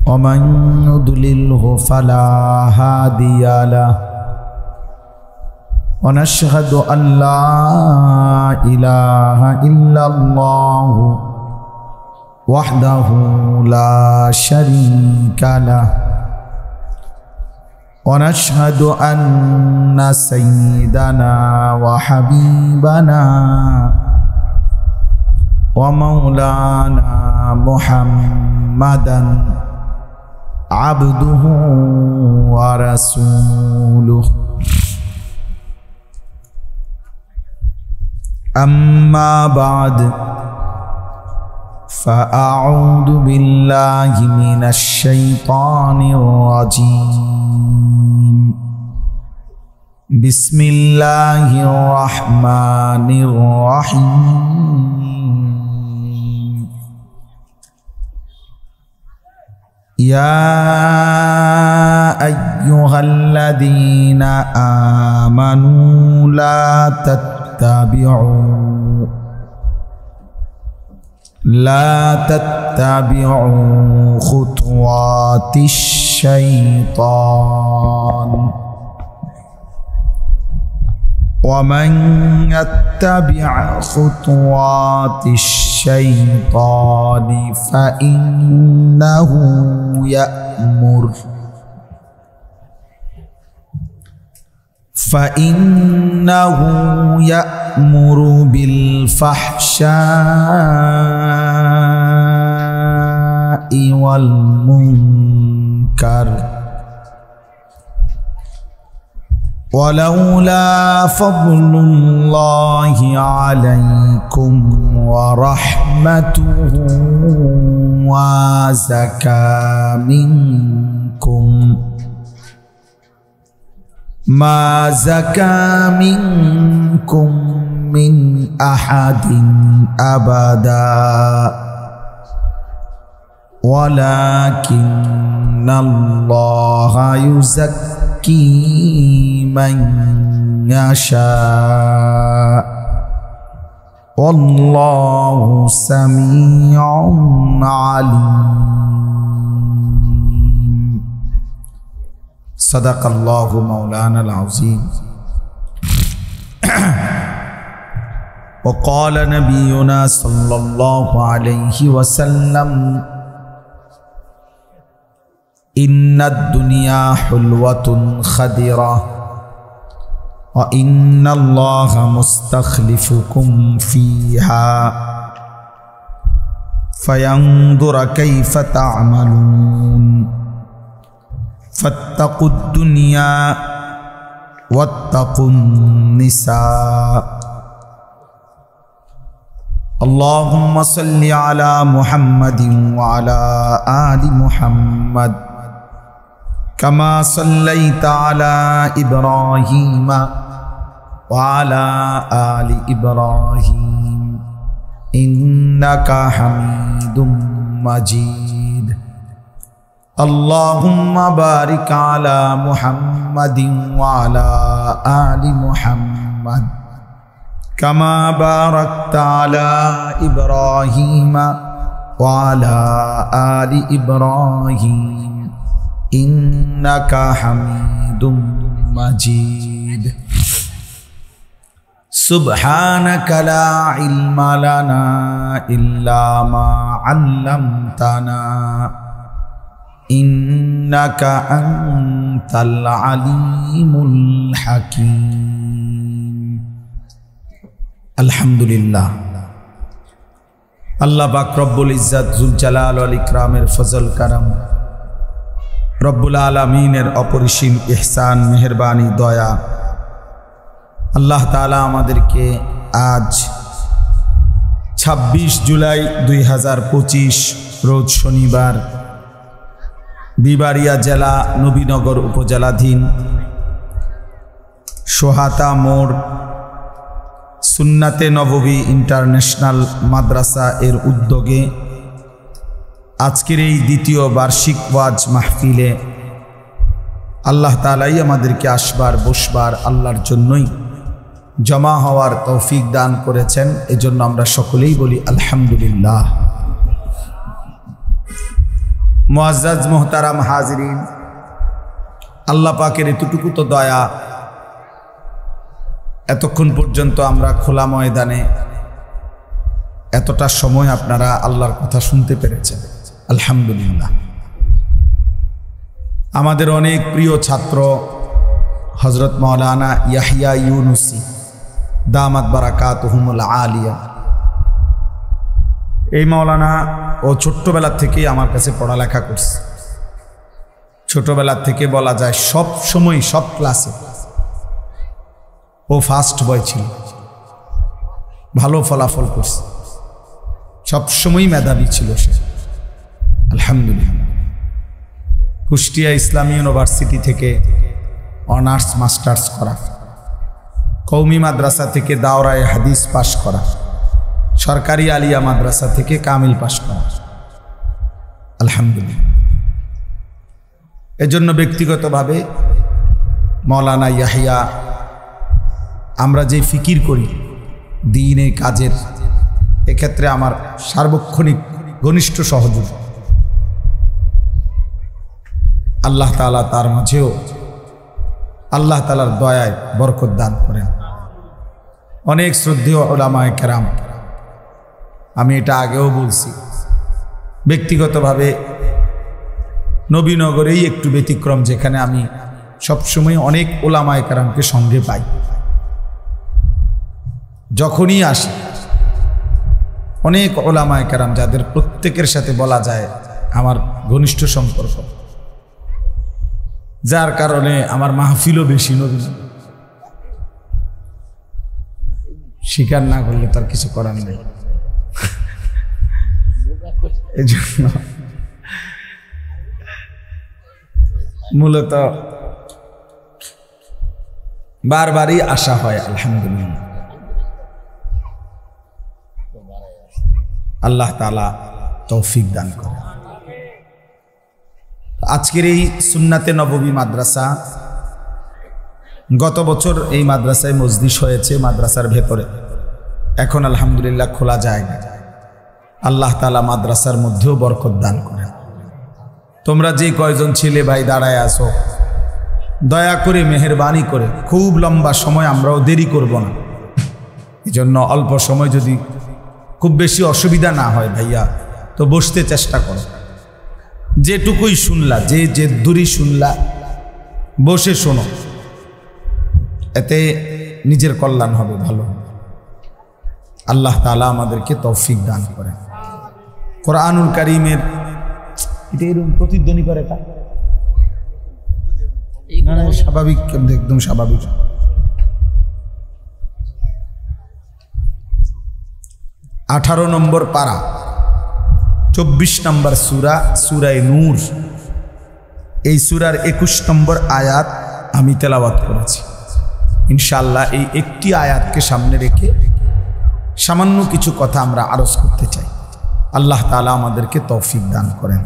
ومن يضلله فلا هادي له ونشهد أن لا إله إلا الله وحده لا شريك له ونشهد أن سيدنا وحبيبنا ومولانا محمدا عبده ورسوله أما بعد فأعوذ بالله من الشيطان الرجيم بسم الله الرحمن الرحيم يا أيها الذين آمنوا لا تتبعوا خطوات الشيطان ومن يتبع خطوات الشيطان فإنه يأمر بالفحشاء والمنكر ولولا فضل الله عليكم ورحمته ما زكى منكم من أحد أبدا ولكن الله يزكي من يشاء والله سميع عليم صدق الله مولانا العظيم وقال نبينا صلى الله عليه وسلم إن الدنيا حلوة خضرة وإن الله مستخلفكم فيها فينظر كيف تعملون فاتقوا الدنيا واتقوا النساء اللهم صل على محمد وعلى آل محمد كما صليت على إبراهيم وعلى آل إبراهيم إنك حميد مجيد اللهم بارك على محمد وعلى آل محمد كما باركت على إبراهيم وعلى آل إبراهيم إنك حميد مجيد سبحانك لا علم لنا إلا ما علمتنا إنك أنت العليم الحكيم الحمد لله আল্লাহ পাক রব্বুল ইজ্জত জুল জালাল ওয়াল ইকরামের ফজল করম রব্বুল আলামিনের অপরিসীম ইহসান মেহেরবানি দয়া আল্লাহ তাআলা আমাদেরকে আজ 26 জুলাই 2025 রোজ শনিবার বিবাড়িয়া জেলা নবীনগর উপজেলাধীন সোহাতা মোড় সুন্নাতে নববী ইন্টারন্যাশনাল মাদ্রাসা এর উদ্যোগে আজকের এই দ্বিতীয় বার্ষিক ওয়াজ মাহফিলে আল্লাহ তাআলাই আমাদেরকে আসবার বসবার আল্লাহর জন্যই জমা হওয়ার তৌফিক দান করেছেন। এজন্য আমরা সকলেই বলি আলহামদুলিল্লাহ। মুআজ্জাজ মুহতারাম হাজিরিন, আল্লাহ পাকের এতটুকু তো দয়া, এতক্ষণ পর্যন্ত আমরা খোলা ময়দানে এতটা সময় আপনারা আল্লাহর কথা শুনতে পেরেছেন, আলহামদুলিল্লাহ। আমাদের অনেক প্রিয় ছাত্র হযরত মাওলানা ইয়াহইয়া ইউনুসী দামাত বারাকাতুহুমুল আলিয়া, এই মাওলানা ও ছোট্টবেলা থেকেই আমার কাছে পড়ালেখা করছে। ছোটবেলা থেকে বলা যায় সব সময় সব ক্লাসে ও ফার্স্ট বয় ছিল, ভালো ফলাফল করছে, সবসময় মেধাবী ছিল সে, আলহামদুলিল্লাহ। কুষ্টিয়া ইসলামী ইউনিভার্সিটি থেকে অনার্স মাস্টার্স করা, কওমি মাদ্রাসা থেকে দাওরায়ে হাদিস পাশ করা, সরকারি আলিয়া মাদ্রাসা থেকে কামিল পাশ করা, আলহামদুলিল্লাহ। এজন্য ব্যক্তিগতভাবে মাওলানা ইয়াহইয়া, আমরা যে ফিকির করি দ্বীনে কাজের, এক্ষেত্রে আমার সার্বক্ষণিক ঘনিষ্ঠ সহযোগী। আল্লাহ তাআলা তার মাঝেও আল্লাহ তাআলার দয়ায় বরকত দান করেন। অনেক শ্রদ্ধেয় উলামায়ে কেরাম, আমি এটা আগেও বলছি, ব্যক্তিগতভাবে নবীনগরেই একটু ব্যতিক্রম, যেখানে আমি সবসময় অনেক উলামায়ে কেরামকে সঙ্গে পাই। যখনই আসি অনেক উলামায়ে কেরাম, যাদের প্রত্যেকের সাথে বলা যায় আমার ঘনিষ্ঠ সম্পর্ক, যার কারণে আমার মাহফিলও বেশি। নবী স্বীকার না করলে তার কিছু করার নেই। এই জন্য মূলত বারবারই আসা হয়, আলহামদুলিল্লাহ। আল্লাহ তাআলা তৌফিক দান করে। আজকের এই সুন্নাতে নববী মাদ্রাসা, গত বছর এই মাদ্রাসায় মজলিস হয়েছে মাদ্রাসার ভেতরে, এখন আলহামদুলিল্লাহ খোলা জায়গা। আল্লাহ তাআলা মাদ্রাসার মধ্যেও বরকত দান করেন। তোমরা যে কয়জন ছেলে ভাই দাঁড়ায় আসো, দয়া করে মেহেরবানি করে খুব লম্বা সময় আমরাও দেরি করব না। এই জন্য অল্প সময়, যদি খুব বেশি অসুবিধা না হয় ভাইয়া, তো বসতে চেষ্টা করো। যেটুকুই শুনলা, যে দূরই শুনলা, বসে শোনো, এতে নিজের কল্যাণ হবে, ভালো। আল্লাহ তাআলা আমাদেরকে তৌফিক দান করেন। কোরআনুল কারীমের এটা এরকম প্রতিধ্বনি করে, স্বাভাবিক, একদম স্বাভাবিক। 18 নম্বর পারা, 24 নম্বর সূরা, সূরায়ে নূর। এই সূরার 21 নম্বর আয়াত আমি তেলাওয়াত করেছি। ইনশাআল্লাহ এই একটি আয়াতকে সামনে রেখে সামান্য কিছু কথা আমরা আরজ করতে চাই। আল্লাহ তাআলা আমাদেরকে তৌফিক দান করেন।